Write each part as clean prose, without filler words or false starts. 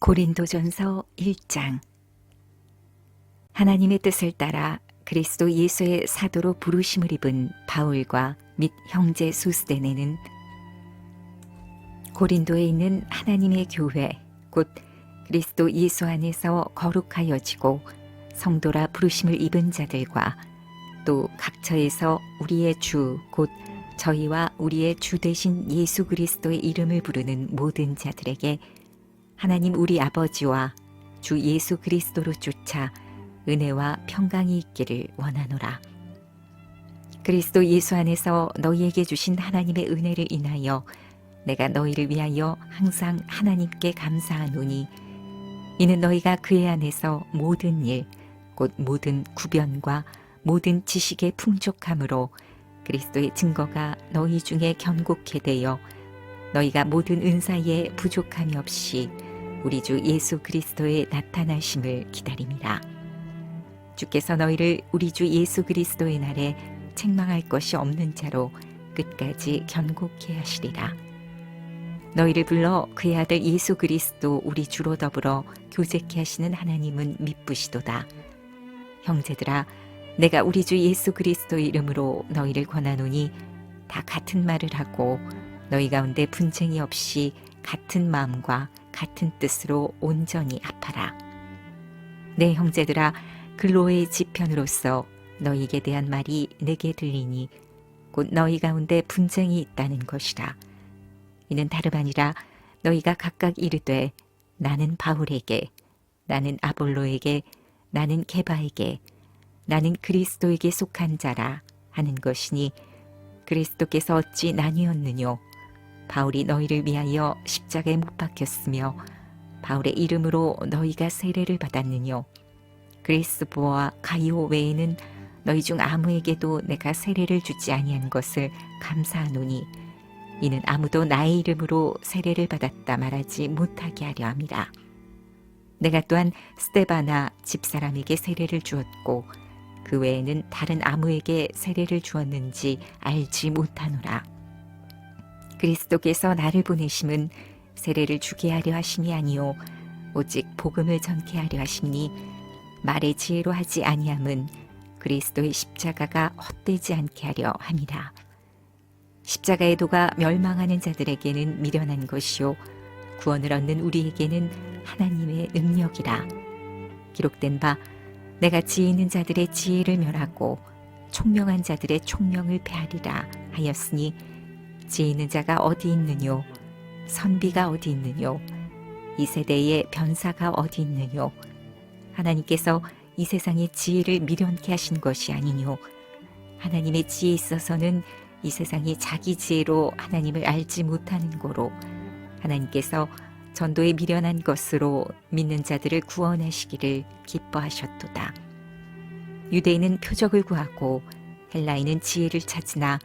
고린도전서 1장. 하나님의 뜻을 따라 그리스도 예수의 사도로 부르심을 입은 바울과 및 형제 소스데네는 고린도에 있는 하나님의 교회 곧 그리스도 예수 안에서 거룩하여지고 성도라 부르심을 입은 자들과 또 각처에서 우리의 주 곧 저희와 우리의 주 되신 예수 그리스도의 이름을 부르는 모든 자들에게 하나님 우리 아버지와 주 예수 그리스도로 쫓아 은혜와 평강이 있기를 원하노라. 그리스도 예수 안에서 너희에게 주신 하나님의 은혜를 인하여 내가 너희를 위하여 항상 하나님께 감사하노니 이는 너희가 그의 안에서 모든 일 곧 모든 구변과 모든 지식의 풍족함으로 그리스도의 증거가 너희 중에 견고케 되어 너희가 모든 은사에 부족함이 없이 우리 주 예수 그리스도의 나타나심을 기다림이라. 주께서 너희를 우리 주 예수 그리스도의 날에 책망할 것이 없는 자로 끝까지 견고케 하시리라. 너희를 불러 그의 아들 예수 그리스도 우리 주로 더불어 교제케 하시는 하나님은 미쁘시도다. 형제들아, 내가 우리 주 예수 그리스도의 이름으로 너희를 권하노니 다 같은 말을 하고 너희 가운데 분쟁이 없이 같은 마음과 같은 뜻으로 온전히 합하라. 내 형제들아, 글로의 지편으로서 너희에게 대한 말이 내게 들리니 곧 너희 가운데 분쟁이 있다는 것이라. 이는 다름 아니라 너희가 각각 이르되 나는 바울에게, 나는 아볼로에게, 나는 게바에게, 나는 그리스도에게 속한 자라 하는 것이니 그리스도께서 어찌 나뉘었느뇨? 바울이 너희를 위하여 십자가에 못 박혔으며 바울의 이름으로 너희가 세례를 받았느뇨? 그리스도와 가이오 외에는 너희 중 아무에게도 내가 세례를 주지 아니한 것을 감사하노니 이는 아무도 나의 이름으로 세례를 받았다 말하지 못하게 하려 함이라. 내가 또한 스데바나 집사람에게 세례를 주었고 그 외에는 다른 아무에게 세례를 주었는지 알지 못하노라. 그리스도께서 나를 보내심은 세례를 주게 하려 하심이 아니요 오직 복음을 전케 하려 하심니 말의 지혜로 하지 아니함은 그리스도의 십자가가 헛되지 않게 하려 함이라. 십자가의 도가 멸망하는 자들에게는 미련한 것이요 구원을 얻는 우리에게는 하나님의 능력이라. 기록된 바 내가 지혜 있는 자들의 지혜를 멸하고 총명한 자들의 총명을 패하리라 하였으니 지혜 있는 자가 어디 있느뇨? 선비가 어디 있느뇨? 이 세대의 변사가 어디 있느뇨? 하나님께서 이 세상의 지혜를 미련케 하신 것이 아니뇨? 하나님의 지혜에 있어서는 이 세상이 자기 지혜로 하나님을 알지 못하는 고로 하나님께서 전도에 미련한 것으로 믿는 자들을 구원하시기를 기뻐하셨도다. 유대인은 표적을 구하고 헬라인은 지혜를 찾으나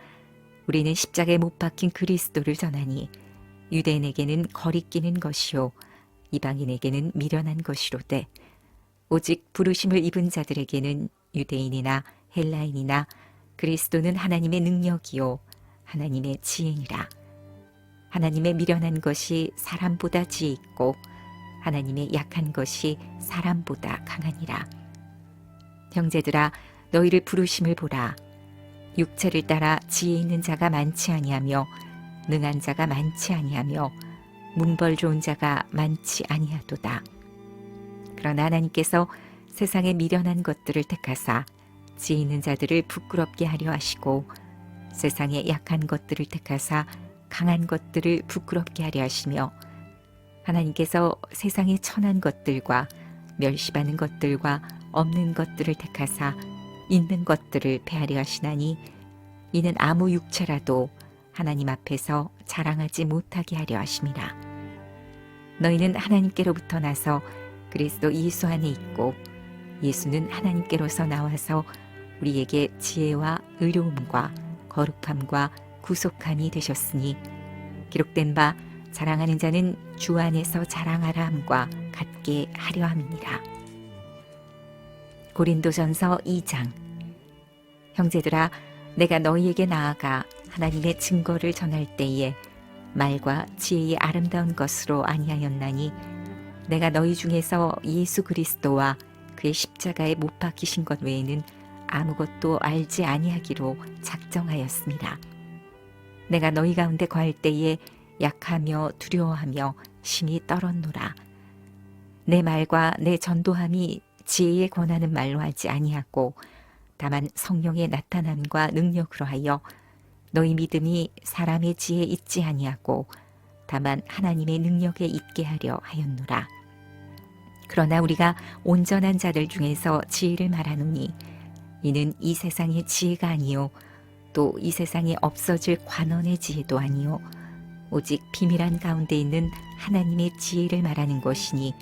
우리는 십자가에 못 박힌 그리스도를 전하니 유대인에게는 거리끼는 것이요 이방인에게는 미련한 것이로되 오직 부르심을 입은 자들에게는 유대인이나 헬라인이나 그리스도는 하나님의 능력이요 하나님의 지혜니라. 하나님의 미련한 것이 사람보다 지혜 있고 하나님의 약한 것이 사람보다 강하니라. 형제들아, 너희를 부르심을 보라. 육체를 따라 지혜 있는 자가 많지 아니하며 능한 자가 많지 아니하며 문벌 좋은 자가 많지 아니하도다. 그러나 하나님께서 세상의 미련한 것들을 택하사 지혜 있는 자들을 부끄럽게 하려 하시고 세상의 약한 것들을 택하사 강한 것들을 부끄럽게 하려 하시며 하나님께서 세상의 천한 것들과 멸시받는 것들과 없는 것들을 택하사 있는 것들을 패하려 하시나니 이는 아무 육체라도 하나님 앞에서 자랑하지 못하게 하려 하심이라. 너희는 하나님께로부터 나서 그리스도 예수 안에 있고 예수는 하나님께로서 나와서 우리에게 지혜와 의로움과 거룩함과 구속함이 되셨으니 기록된 바 자랑하는 자는 주 안에서 자랑하라 함과 같게 하려 함이니라. 고린도전서 2장. 형제들아, 내가 너희에게 나아가 하나님의 증거를 전할 때에 말과 지혜의 아름다운 것으로 아니하였나니 내가 너희 중에서 예수 그리스도와 그의 십자가에 못 박히신 것 외에는 아무것도 알지 아니하기로 작정하였습니다. 내가 너희 가운데 거할 때에 약하며 두려워하며 심히 떨었노라. 내 말과 내 전도함이 지혜에 권하는 말로 하지 아니하고 다만 성령의 나타남과 능력으로 하여 너희 믿음이 사람의 지혜에 있지 아니하고 다만 하나님의 능력에 있게 하려 하였노라. 그러나 우리가 온전한 자들 중에서 지혜를 말하노니 이는 이 세상의 지혜가 아니요 또 이 세상에 없어질 관원의 지혜도 아니요 오직 비밀한 가운데 있는 하나님의 지혜를 말하는 것이니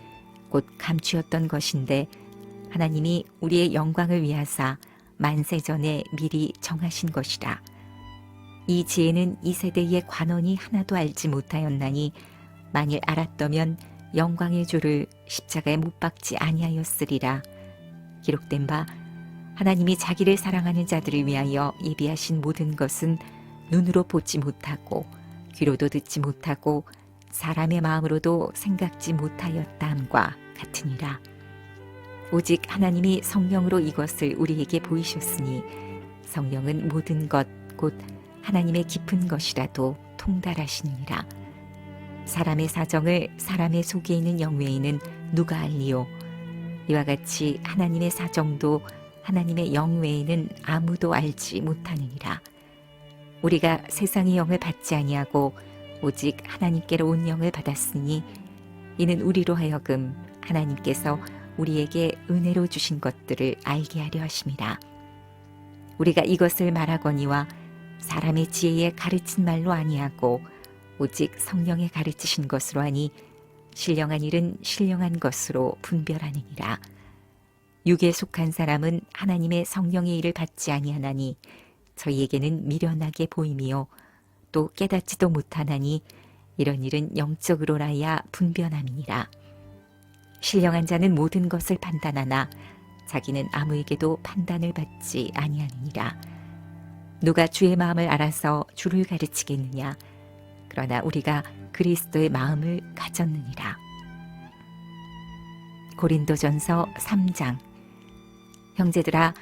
곧 감추었던 것인데 하나님이 우리의 영광을 위하사 만세 전에 미리 정하신 것이라. 이 지혜는 이 세대의 관원이 하나도 알지 못하였나니 만일 알았더면 영광의 주를 십자가에 못 박지 아니하였으리라. 기록된 바 하나님이 자기를 사랑하는 자들을 위하여 예비하신 모든 것은 눈으로 보지 못하고 귀로도 듣지 못하고 사람의 마음으로도 생각지 못하였다함과 같으니라. 오직 하나님이 성령으로 이것을 우리에게 보이셨으니 성령은 모든 것 곧 하나님의 깊은 것이라도 통달하시느니라. 사람의 사정을 사람의 속에 있는 영 외에는 누가 알리요? 이와 같이 하나님의 사정도 하나님의 영 외에는 아무도 알지 못하느니라. 우리가 세상의 영을 받지 아니하고 오직 하나님께로 온 영을 받았으니 이는 우리로 하여금 하나님께서 우리에게 은혜로 주신 것들을 알게 하려 하심이라. 우리가 이것을 말하거니와 사람의 지혜에 가르친 말로 아니하고 오직 성령에 가르치신 것으로 하니 신령한 일은 신령한 것으로 분별하느니라. 육에 속한 사람은 하나님의 성령의 일을 받지 아니하나니 저희에게는 미련하게 보임이요 또 깨닫지도 못하나니 이런 일은 영적으로라야 분별함이니라. 신령한 자는 모든 것을 판단하나 자기는 아무에게도 판단을 받지 아니하느니라. 누가 주의 마음을 알아서 주를 가르치겠느냐? 그러나 우리가 그리스도의 마음을 가졌느니라. 고린도전서 3장. 형제들아,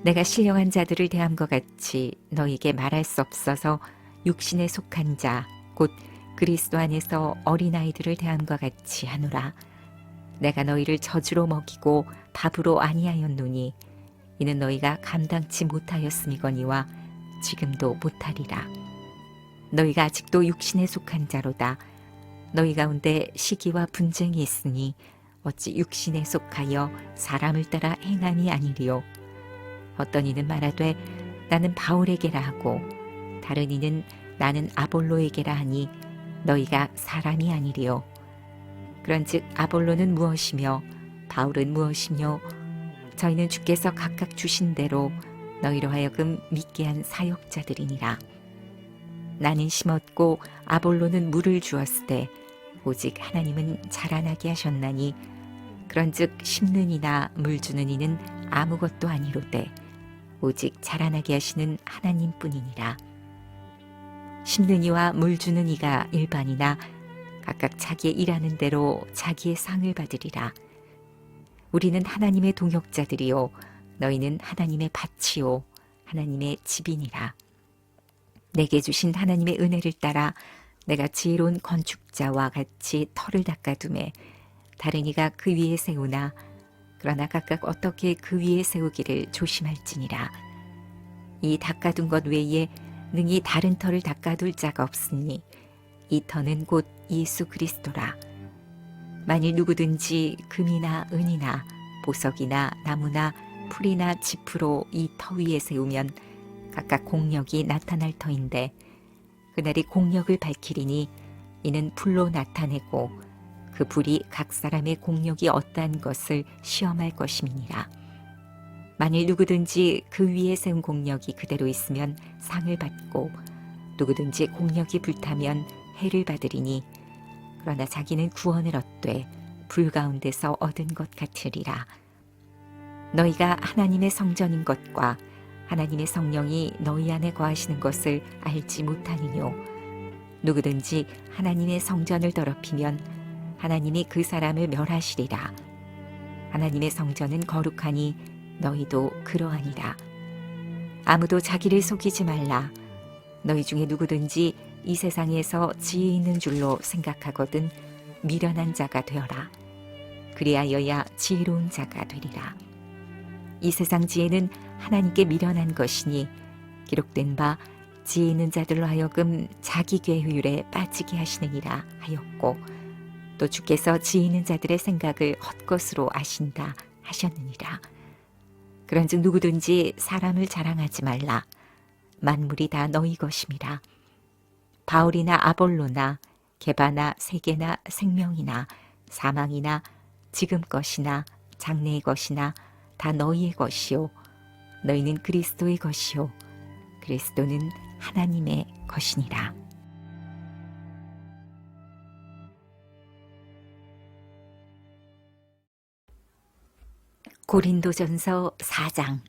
내가 신령한 자들을 대함과 같이 너희에게 말할 수 없어서 육신에 속한 자, 곧 그리스도 안에서 어린아이들을 대함과 같이 하노라. 내가 너희를 젖으로 먹이고 밥으로 아니하였노니 이는 너희가 감당치 못하였음이거니와 지금도 못하리라. 너희가 아직도 육신에 속한 자로다. 너희 가운데 시기와 분쟁이 있으니 어찌 육신에 속하여 사람을 따라 행함이 아니리요. 어떤 이는 말하되 나는 바울에게라 하고 다른 이는 나는 아볼로에게라 하니 너희가 사람이 아니리요. 그런즉 아볼로는 무엇이며 바울은 무엇이며 저희는 주께서 각각 주신 대로 너희로 하여금 믿게 한 사역자들이니라. 나는 심었고 아볼로는 물을 주었으되 오직 하나님은 자라나게 하셨나니 그런즉 심는 이나 물 주는 이는 아무것도 아니로되 오직 자라나게 하시는 하나님뿐이니라. 심는 이와 물 주는 이가 일반이나 각각 자기의 일하는 대로 자기의 상을 받으리라. 우리는 하나님의 동역자들이요 너희는 하나님의 밭이요 하나님의 집이니라. 내게 주신 하나님의 은혜를 따라 내가 지혜로운 건축자와 같이 터를 닦아두매 다른 이가 그 위에 세우나 그러나 각각 어떻게 그 위에 세우기를 조심할지니라. 이 닦아둔 것 외에 능히 다른 터를 닦아둘 자가 없으니 이 터는 곧 예수 그리스도라. 만일 누구든지 금이나 은이나 보석이나 나무나 풀이나 짚으로 이 터 위에 세우면 각각 공력이 나타날 터인데 그날이 공력을 밝히리니 이는 불로 나타내고 그 불이 각 사람의 공력이 어떠한 것을 시험할 것임이니라. 만일 누구든지 그 위에 세운 공력이 그대로 있으면 상을 받고 누구든지 공력이 불타면 해를 받으리니 그러나 자기는 구원을 얻되 불 가운데서 얻은 것 같으리라. 너희가 하나님의 성전인 것과 하나님의 성령이 너희 안에 거하시는 것을 알지 못하느뇨. 누구든지 하나님의 성전을 더럽히면 하나님이 그 사람을 멸하시리라. 하나님의 성전은 거룩하니 너희도 그러하니라. 아무도 자기를 속이지 말라. 너희 중에 누구든지 이 세상에서 지혜 있는 줄로 생각하거든 미련한 자가 되어라. 그리하여야 지혜로운 자가 되리라. 이 세상 지혜는 하나님께 미련한 것이니 기록된 바 지혜 있는 자들로 하여금 자기 계율에 빠지게 하시느니라 하였고, 또 주께서 지혜 있는 자들의 생각을 헛것으로 아신다 하셨느니라. 그런즉 누구든지 사람을 자랑하지 말라. 만물이 다 너희 것임이라. 바울이나 아볼로나 게바나 세계나 생명이나 사망이나 지금 것이나 장래의 것이나 다 너희의 것이요 너희는 그리스도의 것이요 그리스도는 하나님의 것이니라. 고린도전서 4장.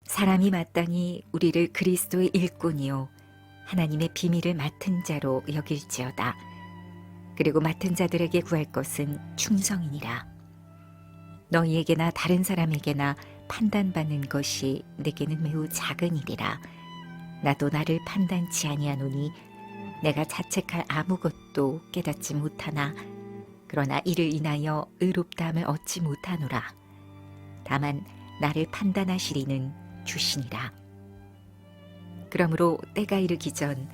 사람이 마땅히 우리를 그리스도의 일꾼이요 하나님의 비밀을 맡은 자로 여길지어다. 그리고 맡은 자들에게 구할 것은 충성이니라. 너희에게나 다른 사람에게나 판단받는 것이 내게는 매우 작은 일이라. 나도 나를 판단치 아니하노니 내가 자책할 아무것도 깨닫지 못하나 그러나 이를 인하여 의롭다함을 얻지 못하노라. 다만 나를 판단하시리는 주시니라. 그러므로 때가 이르기 전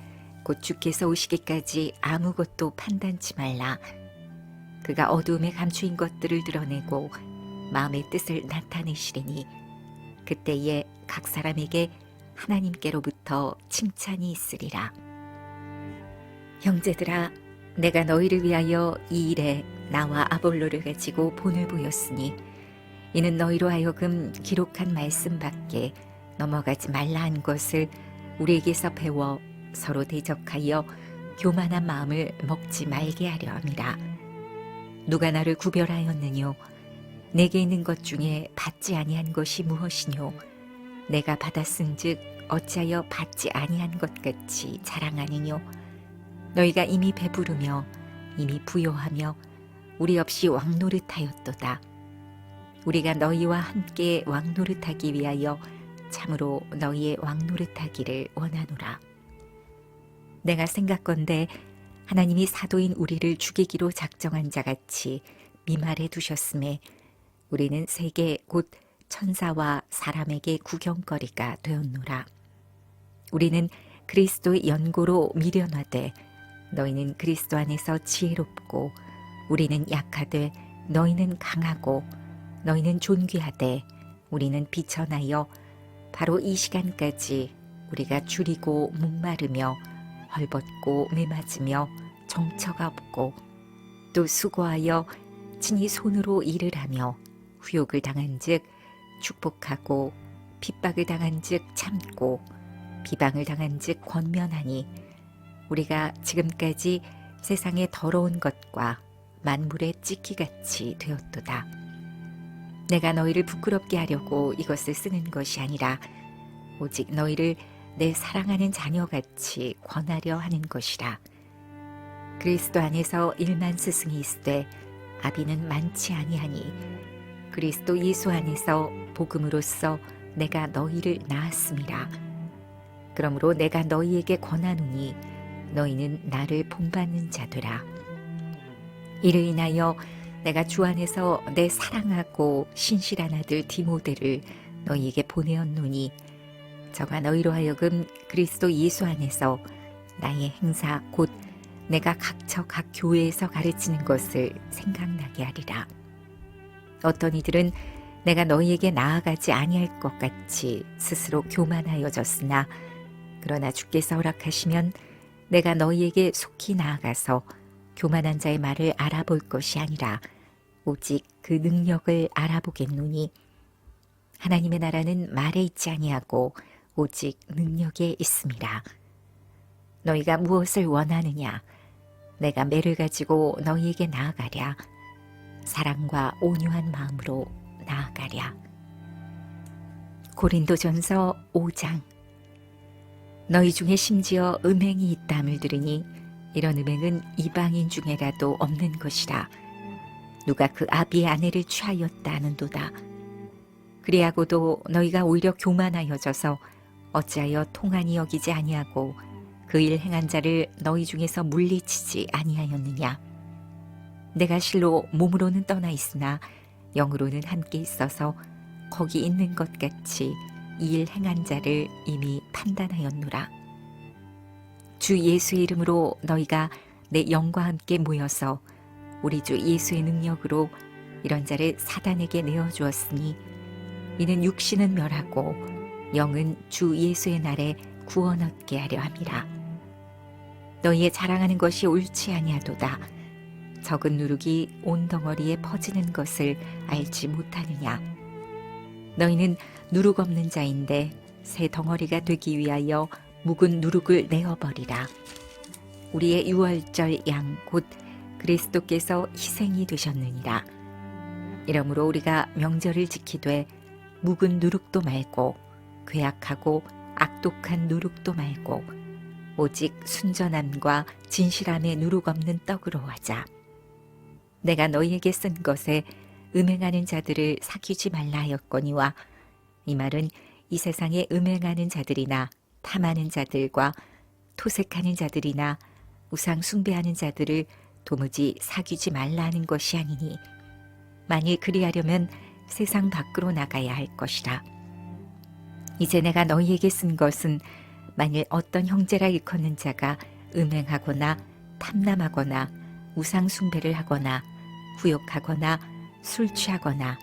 곧 주께서 오시기까지 아무것도 판단치 말라. 그가 어두움에 감추인 것들을 드러내고 마음의 뜻을 나타내시리니 그때에 각 사람에게 하나님께로부터 칭찬이 있으리라. 형제들아, 내가 너희를 위하여 이 일에 나와 아볼로를 가지고 본을 보였으니 이는 너희로 하여금 기록한 말씀 밖에 넘어가지 말라 한 것을 우리에게서 배워 서로 대적하여 교만한 마음을 먹지 말게 하려 함이라. 누가 나를 구별하였느뇨? 내게 있는 것 중에 받지 아니한 것이 무엇이뇨? 내가 받았은즉 어찌하여 받지 아니한 것 같이 자랑하느뇨? 너희가 이미 배부르며 이미 부요하며 우리 없이 왕노릇하였도다. 우리가 너희와 함께 왕노릇하기 위하여 참으로 너희의 왕노릇하기를 원하노라. 내가 생각건대 하나님이 사도인 우리를 죽이기로 작정한 자같이 미말해 두셨음에 우리는 세계 곧 천사와 사람에게 구경거리가 되었노라. 우리는 그리스도의 연고로 미련하되 너희는 그리스도 안에서 지혜롭고 우리는 약하되 너희는 강하고 너희는 존귀하되 우리는 비천하여 바로 이 시간까지 우리가 줄이고 목마르며 헐벗고 매맞으며 정처가 없고 또 수고하여 친히 손으로 일을 하며 후욕을 당한즉 축복하고 핍박을 당한즉 참고 비방을 당한즉 권면하니 우리가 지금까지 세상의 더러운 것과 만물의 찌키같이 되었도다. 내가 너희를 부끄럽게 하려고 이것을 쓰는 것이 아니라 오직 너희를 내 사랑하는 자녀같이 권하려 하는 것이라. 그리스도 안에서 1만 스승이 있으되 아비는 많지 아니하니 그리스도 예수 안에서 복음으로써 내가 너희를 낳았음이라. 그러므로 내가 너희에게 권하노니 너희는 나를 본받는 자되라. 이를 인하여 내가 주 안에서 내 사랑하고 신실한 아들 디모데를 너희에게 보내었노니 저가 너희로 하여금 그리스도 예수 안에서 나의 행사 곧 내가 각처 각 교회에서 가르치는 것을 생각나게 하리라. 어떤 이들은 내가 너희에게 나아가지 아니할 것 같이 스스로 교만하여졌으나 그러나 주께서 허락하시면 내가 너희에게 속히 나아가서 교만한 자의 말을 알아볼 것이 아니라 오직 그 능력을 알아보겠노니 하나님의 나라는 말에 있지 아니하고 오직 능력에 있음이라. 너희가 무엇을 원하느냐? 내가 매를 가지고 너희에게 나아가랴. 사랑과 온유한 마음으로 나아가랴. 고린도전서 5장. 너희 중에 심지어 음행이 있다함을 들으니 이런 음행은 이방인 중에라도 없는 것이라. 누가 그 아비의 아내를 취하였다 하는도다. 그리하고도 너희가 오히려 교만하여져서 어찌하여 통한이 여기지 아니하고 그 일 행한 자를 너희 중에서 물리치지 아니하였느냐. 내가 실로 몸으로는 떠나 있으나 영으로는 함께 있어서 거기 있는 것 같이 이 일 행한 자를 이미 판단하였노라. 주 예수의 이름으로 너희가 내 영과 함께 모여서 우리 주 예수의 능력으로 이런 자를 사단에게 내어주었으니 이는 육신은 멸하고 영은 주 예수의 날에 구원 얻게 하려 함이라. 너희의 자랑하는 것이 옳지 아니하도다. 적은 누룩이 온 덩어리에 퍼지는 것을 알지 못하느냐. 너희는 누룩 없는 자인데 새 덩어리가 되기 위하여 묵은 누룩을 내어버리라. 우리의 유월절 양 곧 그리스도께서 희생이 되셨느니라. 이러므로 우리가 명절을 지키되 묵은 누룩도 말고 괴악하고 악독한 누룩도 말고 오직 순전함과 진실함의 누룩 없는 떡으로 하자. 내가 너희에게 쓴 것에 음행하는 자들을 사귀지 말라 하였거니와 이 말은 이 세상에 음행하는 자들이나 탐하는 자들과 토색하는 자들이나 우상 숭배하는 자들을 도무지 사귀지 말라 하는 것이 아니니 만일 그리하려면 세상 밖으로 나가야 할 것이라. 이제 내가 너희에게 쓴 것은 만일 어떤 형제라 일컫는 자가 음행하거나 탐남하거나 우상 숭배를 하거나 후욕하거나 술 취하거나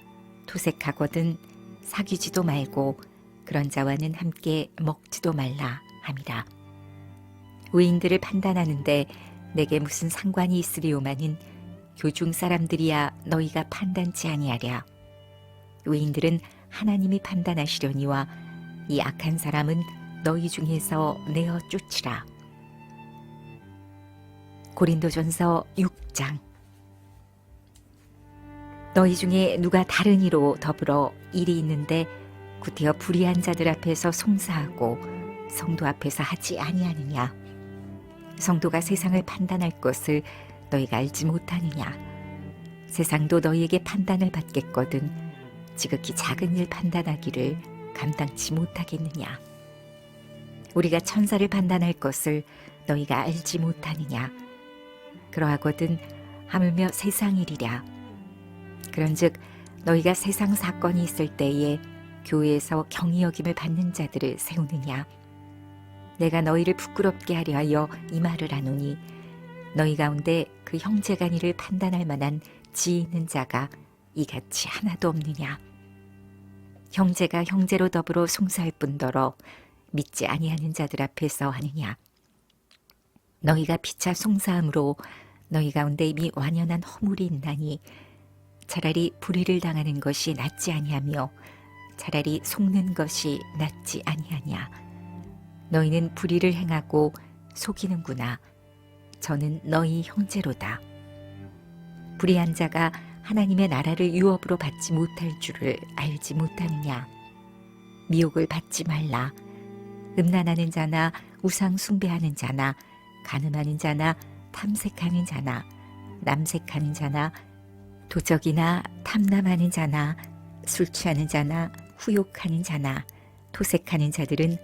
토색하거든 사귀지도 말고 그런 자와는 함께 먹지도 말라 함이라. 의인들을 판단하는데 내게 무슨 상관이 있으리오마는 교중 사람들이야 너희가 판단치 아니하랴. 의인들은 하나님이 판단하시려니와 이 악한 사람은 너희 중에서 내어 쫓으라. 고린도전서 6장. 너희 중에 누가 다른 이로 더불어 일이 있는데 구태여 불의한 자들 앞에서 송사하고 성도 앞에서 하지 아니하느냐. 성도가 세상을 판단할 것을 너희가 알지 못하느냐. 세상도 너희에게 판단을 받겠거든 지극히 작은 일 판단하기를 감당치 못하겠느냐. 우리가 천사를 판단할 것을 너희가 알지 못하느냐. 그러하거든 하물며 세상 일이랴. 그런즉 너희가 세상 사건이 있을 때에 교회에서 경히 여김을 받는 자들을 세우느냐. 내가 너희를 부끄럽게 하려 하여 이 말을 하노니 너희 가운데 그 형제간이를 판단할 만한 지혜 있는 자가 이같이 하나도 없느냐. 형제가 형제로 더불어 송사할 뿐더러 믿지 아니하는 자들 앞에서 하느냐. 너희가 피차 송사함으로 너희 가운데 이미 완연한 허물이 있나니 차라리 불의를 당하는 것이 낫지 아니하며 차라리 속는 것이 낫지 아니하냐. 너희는 불의를 행하고 속이는구나. 저는 너희 형제로다. 불의한 자가 하나님의 나라를 유업으로 받지 못할 줄을 알지 못하느냐. 미혹을 받지 말라. 음란하는 자나 우상 숭배하는 자나 간음하는 자나 탐색하는 자나 남색하는 자나 도적이나 탐남하는 자나 술 취하는 자나 후욕하는 자나 토색하는 자들은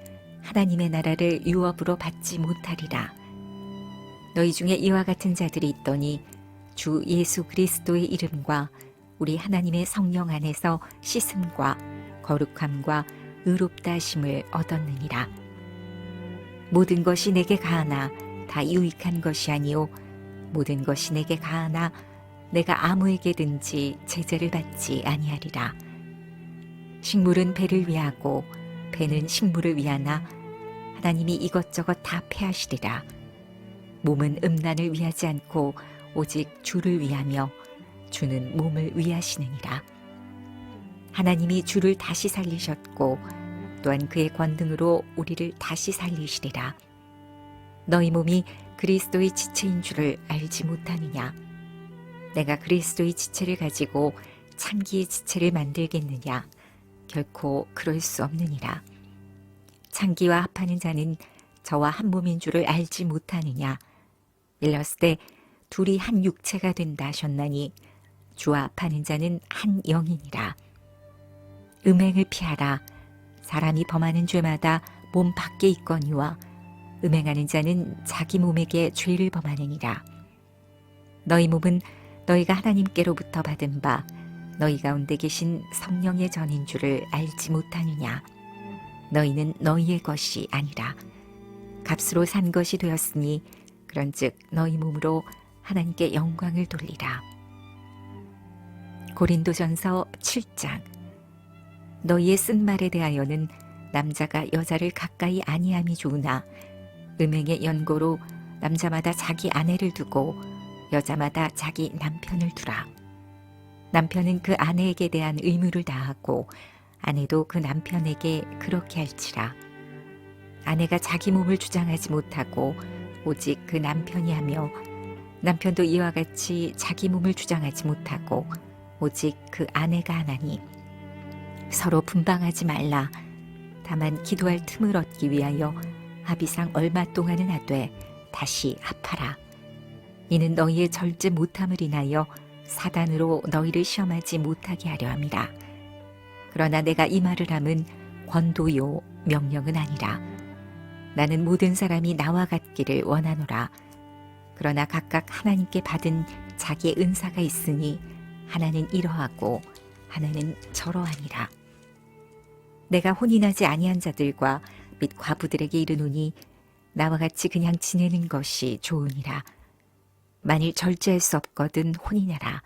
하나님의 나라를 유업으로 받지 못하리라. 너희 중에 이와 같은 자들이 있더니 주 예수 그리스도의 이름과 우리 하나님의 성령 안에서 씻음과 거룩함과 의롭다 하심을 얻었느니라. 모든 것이 내게 가하나 다 유익한 것이 아니요 모든 것이 내게 가하나 내가 아무에게든지 제재를 받지 아니하리라. 식물은 배를 위하고 배는 식물을 위하나 하나님이 이것저것 다 패하시리라. 몸은 음란을 위하지 않고 오직 주를 위하며 주는 몸을 위하시느니라. 하나님이 주를 다시 살리셨고 또한 그의 권능으로 우리를 다시 살리시리라. 너희 몸이 그리스도의 지체인 줄을 알지 못하느냐. 내가 그리스도의 지체를 가지고 창기의 지체를 만들겠느냐. 결코 그럴 수 없느니라. 창기와 합하는 자는 저와 한 몸인 줄을 알지 못하느냐. 일렀을 둘이 한 육체가 된다 하셨나니 주와 합하는 자는 한 영이니라. 음행을 피하라. 사람이 범하는 죄마다 몸 밖에 있거니와 음행하는 자는 자기 몸에게 죄를 범하느니라. 너희 몸은 너희가 하나님께로부터 받은 바 너희 가운데 계신 성령의 전인 줄을 알지 못하느냐. 너희는 너희의 것이 아니라 값으로 산 것이 되었으니 그런즉 너희 몸으로 하나님께 영광을 돌리라. 고린도전서 7장. 너희의 쓴 말에 대하여는 남자가 여자를 가까이 아니함이 좋으나 음행의 연고로 남자마다 자기 아내를 두고 여자마다 자기 남편을 두라. 남편은 그 아내에게 대한 의무를 다하고 아내도 그 남편에게 그렇게 할지라. 아내가 자기 몸을 주장하지 못하고 오직 그 남편이 하며 남편도 이와 같이 자기 몸을 주장하지 못하고 오직 그 아내가 하나니 서로 분방하지 말라. 다만 기도할 틈을 얻기 위하여 합의상 얼마 동안은 하되 다시 합하라. 이는 너희의 절제 못함을 인하여 사단으로 너희를 시험하지 못하게 하려 함이라. 그러나 내가 이 말을 함은 권도요 명령은 아니라. 나는 모든 사람이 나와 같기를 원하노라. 그러나 각각 하나님께 받은 자기의 은사가 있으니 하나는 이러하고 하나는 저러하니라. 내가 혼인하지 아니한 자들과 및 과부들에게 이르노니 나와 같이 그냥 지내는 것이 좋으니라. 만일 절제할 수 없거든 혼인하라.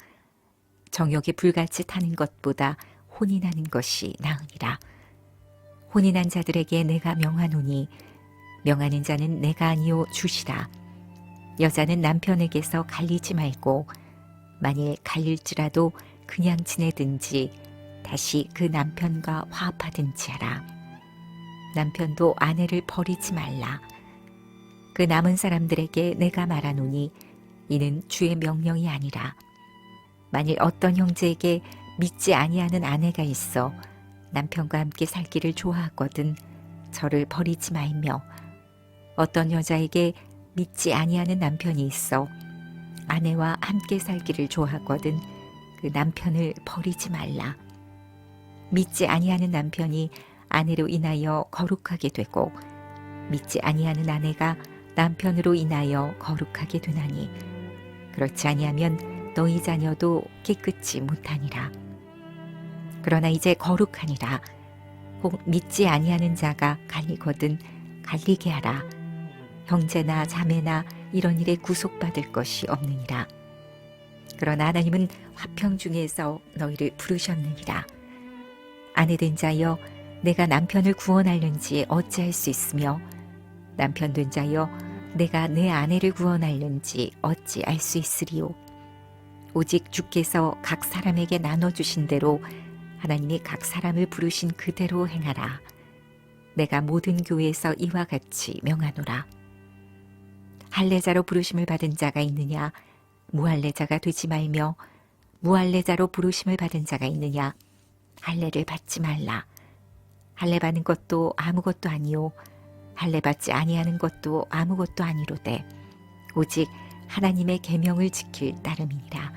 정욕에 불같이 타는 것보다 혼인하는 것이 나으니라. 혼인한 자들에게 내가 명하노니 명하는 자는 내가 아니요 주시라. 여자는 남편에게서 갈리지 말고 만일 갈릴지라도 그냥 지내든지 다시 그 남편과 화합하든지 하라. 남편도 아내를 버리지 말라. 그 남은 사람들에게 내가 말하노니 이는 주의 명령이 아니라. 만일 어떤 형제에게 믿지 아니하는 아내가 있어 남편과 함께 살기를 좋아하거든 저를 버리지 말며, 어떤 여자에게 믿지 아니하는 남편이 있어 아내와 함께 살기를 좋아하거든 그 남편을 버리지 말라. 믿지 아니하는 남편이 아내로 인하여 거룩하게 되고 믿지 아니하는 아내가 남편으로 인하여 거룩하게 되나니 그렇지 아니하면 너희 자녀도 깨끗이 못하니라. 그러나 이제 거룩하니라. 혹 믿지 아니하는 자가 갈리거든 갈리게 하라. 형제나 자매나 이런 일에 구속받을 것이 없느니라. 그러나 하나님은 화평 중에서 너희를 부르셨느니라. 아내된 자여 내가 남편을 구원하려는지 어찌할 수 있으며 남편 된 자여 내가 내 아내를 구원하려는지 어찌 알 수 있으리요. 오직 주께서 각 사람에게 나눠주신 대로 하나님이 각 사람을 부르신 그대로 행하라. 내가 모든 교회에서 이와 같이 명하노라. 할례자로 부르심을 받은 자가 있느냐? 무할례자가 되지 말며 무할례자로 부르심을 받은 자가 있느냐? 할례를 받지 말라. 할례 받는 것도 아무것도 아니요 할례 받지 아니하는 것도 아무것도 아니로되 오직 하나님의 계명을 지킬 따름이니라.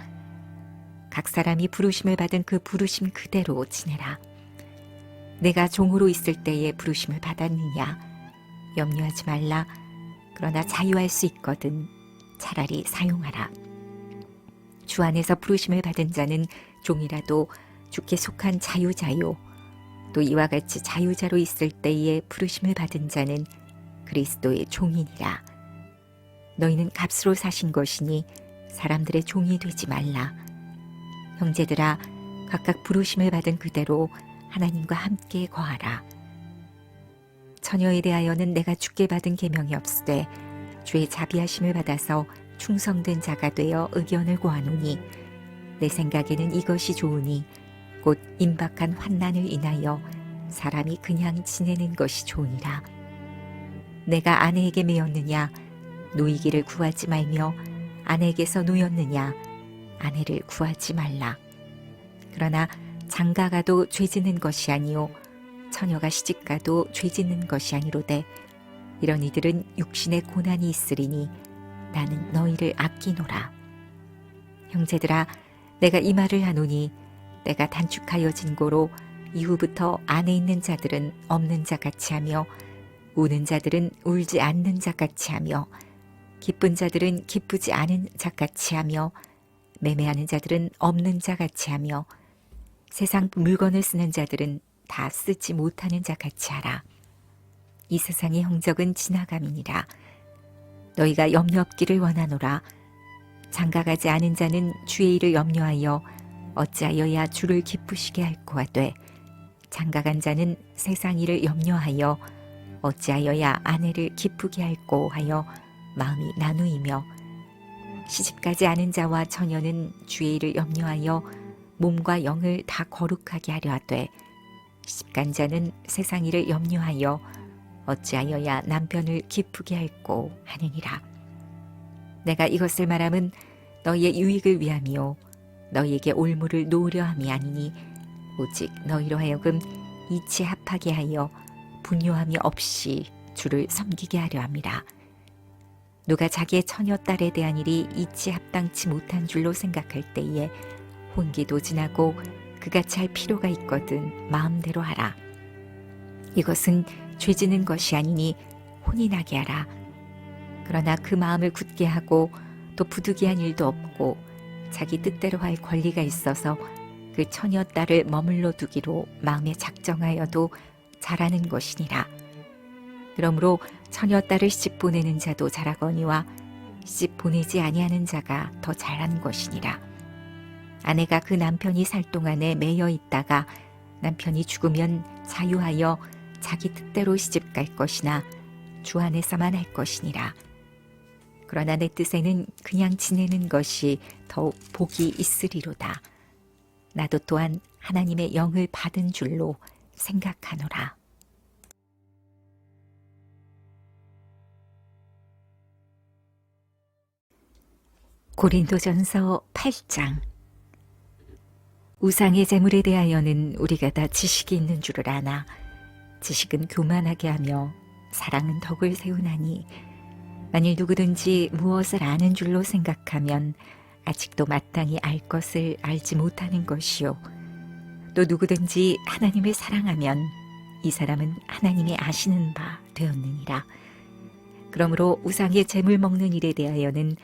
각 사람이 부르심을 받은 그 부르심 그대로 지내라. 내가 종으로 있을 때에 부르심을 받았느냐? 염려하지 말라. 그러나 자유할 수 있거든 차라리 사용하라. 주 안에서 부르심을 받은 자는 종이라도 주께 속한 자유자요. 또 이와 같이 자유자로 있을 때에 부르심을 받은 자는 그리스도의 종이니라. 너희는 값으로 사신 것이니 사람들의 종이 되지 말라. 형제들아, 각각 부르심을 받은 그대로 하나님과 함께 거하라. 처녀에 대하여는 내가 주께 받은 계명이 없으되 주의 자비하심을 받아서 충성된 자가 되어 의견을 고하노니 내 생각에는 이것이 좋으니 곧 임박한 환난을 인하여 사람이 그냥 지내는 것이 좋으니라. 내가 아내에게 매였느냐? 노이기를 구하지 말며 아내에게서 노였느냐? 아내를 구하지 말라. 그러나 장가가도 죄짓는 것이 아니요 처녀가 시집가도 죄짓는 것이 아니로되 이런 이들은 육신의 고난이 있으리니 나는 너희를 아끼노라. 형제들아, 내가 이 말을 하노니 때가 단축하여진 고로 이후부터 안에 있는 자들은 없는 자 같이 하며 우는 자들은 울지 않는 자 같이 하며 기쁜 자들은 기쁘지 않은 자 같이 하며 매매하는 자들은 없는 자 같이 하며 세상 물건을 쓰는 자들은 다 쓰지 못하는 자 같이 하라. 이 세상의 형적은 지나감이니라. 너희가 염려 없기를 원하노라. 장가가지 않은 자는 주의 일을 염려하여 어찌하여야 주를 기쁘시게 할꼬 하되 장가간 자는 세상 일을 염려하여 어찌하여야 아내를 기쁘게 할꼬 하여 마음이 나누이며 시집가지 않은 자와 처녀는 주의 일을 염려하여 몸과 영을 다 거룩하게 하려 하되 시집간 자는 세상 일을 염려하여 어찌하여야 남편을 기쁘게 할꼬 하느니라. 내가 이것을 말함은 너희의 유익을 위함이요 너희에게 올무를 놓으려 함이 아니니 오직 너희로 하여금 이치에 합하게 하여 분요함이 없이 주를 섬기게 하려 함이라. 누가 자기의 처녀 딸에 대한 일이 이치에 합당치 못한 줄로 생각할 때에 혼기도 지나고 그같이 할 필요가 있거든 마음대로 하라. 이것은 죄지는 것이 아니니 혼이 나게 하라. 그러나 그 마음을 굳게 하고 또 부득이한 일도 없고 자기 뜻대로 할 권리가 있어서 그 처녀 딸을 머물러 두기로 마음에 작정하여도 잘하는 것이니라. 그러므로 처녀 딸을 시집 보내는 자도 잘하거니와 시집 보내지 아니하는 자가 더 잘한 것이니라. 아내가 그 남편이 살 동안에 매여 있다가 남편이 죽으면 자유하여 자기 뜻대로 시집 갈 것이나 주 안에서만 할 것이니라. 그러나 내 뜻에는 그냥 지내는 것이 더욱 복이 있으리로다. 나도 또한 하나님의 영을 받은 줄로 생각하노라. 고린도전서 8장. 우상의 재물에 대하여는 우리가 다 지식이 있는 줄을 아나 지식은 교만하게 하며 사랑은 덕을 세우나니 만일 누구든지 무엇을 아는 줄로 생각하면 아직도 마땅히 알 것을 알지 못하는 것이요 또 누구든지 하나님을 사랑하면 이 사람은 하나님이 아시는 바 되었느니라. 그러므로 우상의 재물 먹는 일에 대하여는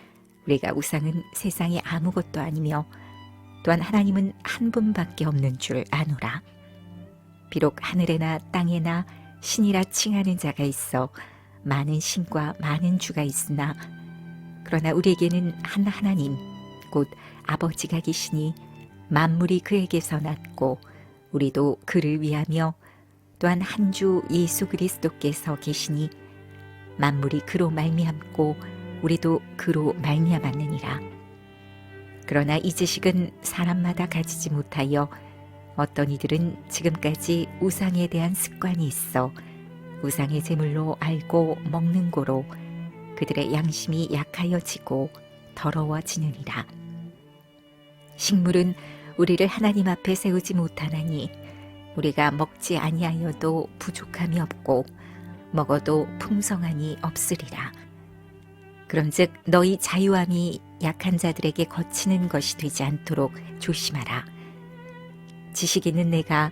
우리가 우상은 세상에 아무것도 아니며 또한 하나님은 한 분밖에 없는 줄 아노라. 비록 하늘에나 땅에나 신이라 칭하는 자가 있어 많은 신과 많은 주가 있으나 그러나 우리에게는 한 하나님 곧 아버지가 계시니 만물이 그에게서 났고 우리도 그를 위하며 또한 한 주 예수 그리스도께서 계시니 만물이 그로 말미암고 우리도 그로 말미암았느니라. 그러나 이 지식은 사람마다 가지지 못하여 어떤 이들은 지금까지 우상에 대한 습관이 있어 우상의 제물로 알고 먹는 고로 그들의 양심이 약하여지고 더러워지느니라. 식물은 우리를 하나님 앞에 세우지 못하나니 우리가 먹지 아니하여도 부족함이 없고 먹어도 풍성함이 없으리라. 그런즉 너희 자유함이 약한 자들에게 거치는 것이 되지 않도록 조심하라. 지식 있는 내가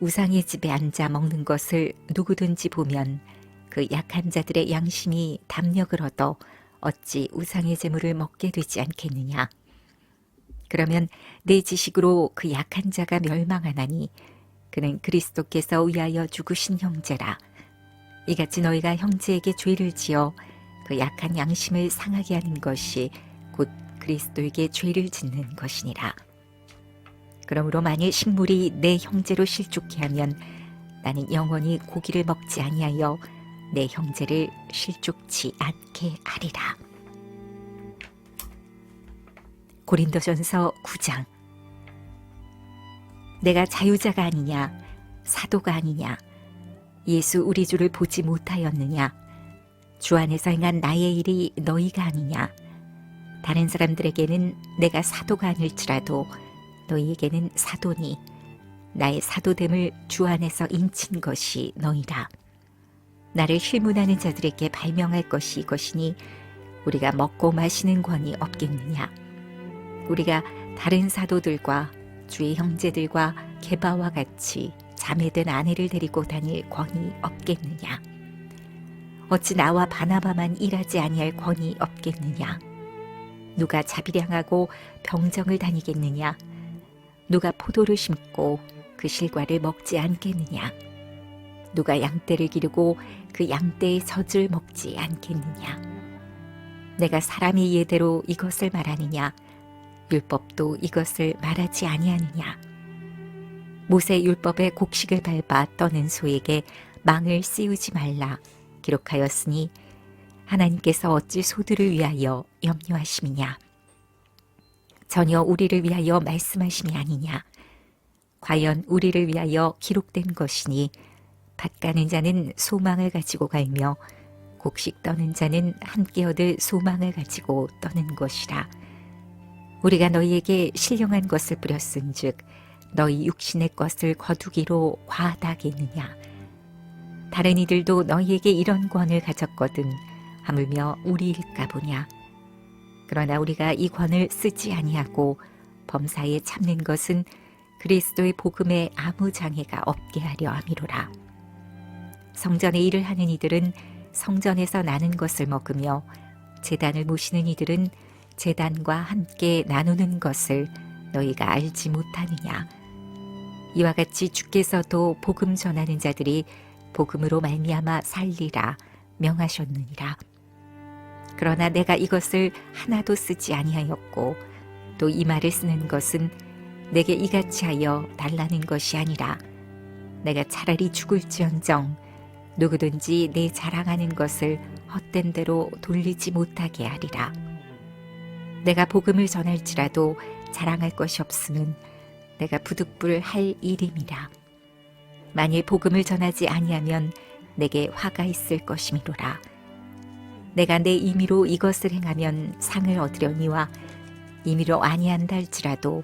우상의 집에 앉아 먹는 것을 누구든지 보면 그 약한 자들의 양심이 담력을 얻어 어찌 우상의 재물을 먹게 되지 않겠느냐. 그러면 내 지식으로 그 약한 자가 멸망하나니 그는 그리스도께서 위하여 죽으신 형제라. 이같이 너희가 형제에게 죄를 지어 그 약한 양심을 상하게 하는 것이 곧 그리스도에게 죄를 짓는 것이니라. 그러므로 만일 식물이 내 형제로 실족해 하면 나는 영원히 고기를 먹지 아니하여 내 형제를 실족치 않게 하리라. 고린도전서 9장. 내가 자유자가 아니냐 사도가 아니냐 예수 우리 주를 보지 못하였느냐 주 안에서 행한 나의 일이 너희가 아니냐. 다른 사람들에게는 내가 사도가 아닐지라도 너희에게는 사도니 나의 사도됨을 주 안에서 인친 것이 너희라. 나를 힐문하는 자들에게 발명할 것이 이것이니 우리가 먹고 마시는 권이 없겠느냐? 우리가 다른 사도들과 주의 형제들과 게바와 같이 자매된 아내를 데리고 다닐 권이 없겠느냐? 어찌 나와 바나바만 일하지 아니할 권이 없겠느냐? 누가 자비량하고 병정을 다니겠느냐? 누가 포도를 심고 그 실과를 먹지 않겠느냐? 누가 양떼를 기르고 그 양떼의 젖을 먹지 않겠느냐? 내가 사람의 예대로 이것을 말하느냐? 율법도 이것을 말하지 아니하느냐? 모세 율법의 곡식을 밟아 떠는 소에게 망을 씌우지 말라 기록하였으니 하나님께서 어찌 소들을 위하여 염려하심이냐? 전혀 우리를 위하여 말씀하심이 아니냐? 과연 우리를 위하여 기록된 것이니 밭 가는 자는 소망을 가지고 갈며 곡식 떠는 자는 함께 얻을 소망을 가지고 떠는 것이라. 우리가 너희에게 신령한 것을 뿌렸은즉 너희 육신의 것을 거두기로 과하다겠느냐? 다른 이들도 너희에게 이런 권을 가졌거든 하물며 우리일까 보냐? 그러나 우리가 이 권을 쓰지 아니하고 범사에 참는 것은 그리스도의 복음에 아무 장애가 없게 하려 함이로라. 성전의 일을 하는 이들은 성전에서 나는 것을 먹으며 제단을 모시는 이들은 제단과 함께 나누는 것을 너희가 알지 못하느냐? 이와 같이 주께서도 복음 전하는 자들이 복음으로 말미암아 살리라 명하셨느니라. 그러나 내가 이것을 하나도 쓰지 아니하였고 또 이 말을 쓰는 것은 내게 이같이 하여 달라는 것이 아니라 내가 차라리 죽을지언정 누구든지 내 자랑하는 것을 헛된 대로 돌리지 못하게 하리라. 내가 복음을 전할지라도 자랑할 것이 없으면 내가 부득불 할 일임이라. 만일 복음을 전하지 아니하면 내게 화가 있을 것이미로라. 내가 내 임의로 이것을 행하면 상을 얻으려니와 임의로 아니한다 할지라도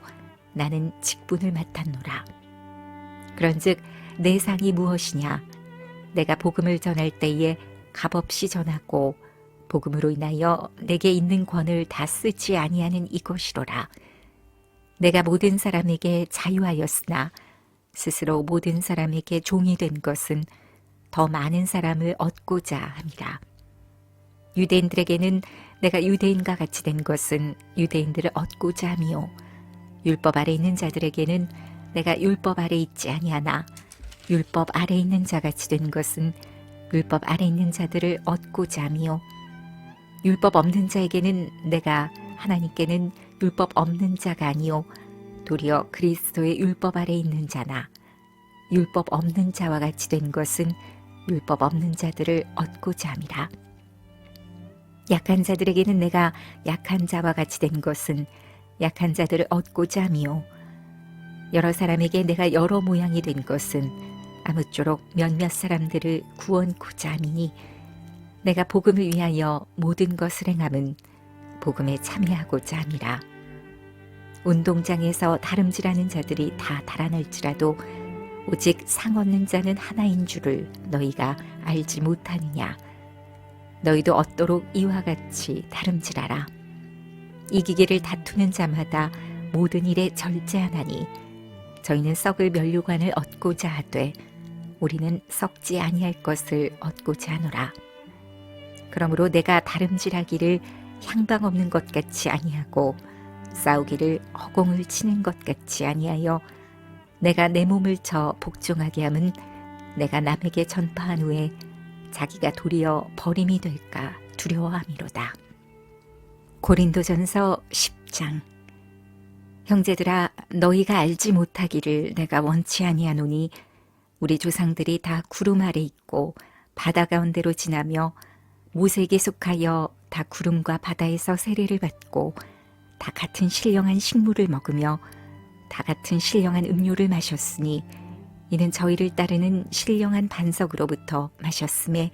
나는 직분을 맡았노라. 그런즉 내 상이 무엇이냐? 내가 복음을 전할 때에 값없이 전하고 복음으로 인하여 내게 있는 권을 다 쓰지 아니하는 이것이로라. 내가 모든 사람에게 자유하였으나 스스로 모든 사람에게 종이 된 것은 더 많은 사람을 얻고자 함이라. 유대인들에게는 내가 유대인과 같이 된 것은 유대인들을 얻고자 함이요 율법 아래 있는 자들에게는 내가 율법 아래 있지 아니하나 율법 아래 있는 자같이 된 것은 율법 아래 있는 자들을 얻고자 함이요 율법 없는 자에게는 내가 하나님께는 율법 없는 자가 아니요 도리어 그리스도의 율법 아래 있는 자나 율법 없는 자와 같이 된 것은 율법 없는 자들을 얻고자 함이라. 약한 자들에게는 내가 약한 자와 같이 된 것은 약한 자들을 얻고자 함이요 여러 사람에게 내가 여러 모양이 된 것은 아무쪼록 몇몇 사람들을 구원코자 함이니 내가 복음을 위하여 모든 것을 행함은 복음에 참여하고자 함이라. 운동장에서 다름질하는 자들이 다 달아날지라도 오직 상 얻는 자는 하나인 줄을 너희가 알지 못하느냐? 너희도 얻도록 이와 같이 다름질하라. 이기기를 다투는 자마다 모든 일에 절제하나니 저희는 썩을 면류관을 얻고자 하되 우리는 썩지 아니할 것을 얻고자 하노라. 그러므로 내가 다름질하기를 향방 없는 것 같이 아니하고 싸우기를 허공을 치는 것 같이 아니하여 내가 내 몸을 쳐 복종하게 함은 내가 남에게 전파한 후에 자기가 도리어 버림이 될까 두려워함이로다. 고린도전서 10장. 형제들아, 너희가 알지 못하기를 내가 원치 아니하노니 우리 조상들이 다 구름 아래 있고 바다 가운데로 지나며 모세에게 속하여 다 구름과 바다에서 세례를 받고 다 같은 신령한 식물을 먹으며 다 같은 신령한 음료를 마셨으니 이는 저희를 따르는 신령한 반석으로부터 마셨음에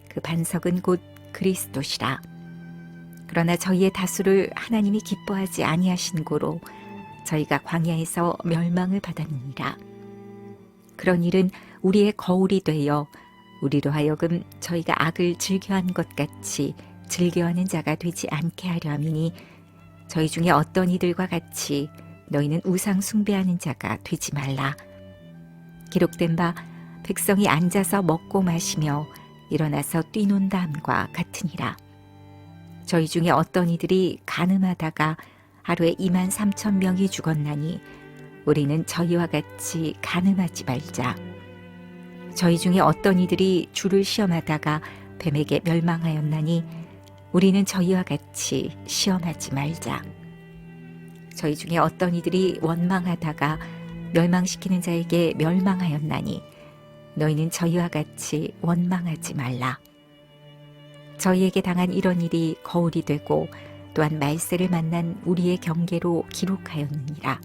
그 반석은 곧 그리스도시라. 그러나 저희의 다수를 하나님이 기뻐하지 아니하신 고로 저희가 광야에서 멸망을 받았느니라. 그런 일은 우리의 거울이 되어 우리로 하여금 저희가 악을 즐겨한 것 같이 즐겨하는 자가 되지 않게 하려 함이니 저희 중에 어떤 이들과 같이 너희는 우상 숭배하는 자가 되지 말라. 기록된 바 백성이 앉아서 먹고 마시며 일어나서 뛰논다 함과 같으니라. 저희 중에 어떤 이들이 간음하다가 하루에 23,000명이 죽었나니 우리는 저희와 같이 간음하지 말자. 저희 중에 어떤 이들이 주를 시험하다가 뱀에게 멸망하였나니 우리는 저희와 같이 시험하지 말자. 저희 중에 어떤 이들이 원망하다가 멸망시키는 자에게 멸망하였나니 너희는 저희와 같이 원망하지 말라. 저희에게 당한 이런 일이 거울이 되고 또한 말세를 만난 우리의 경계로 기록하였느니라.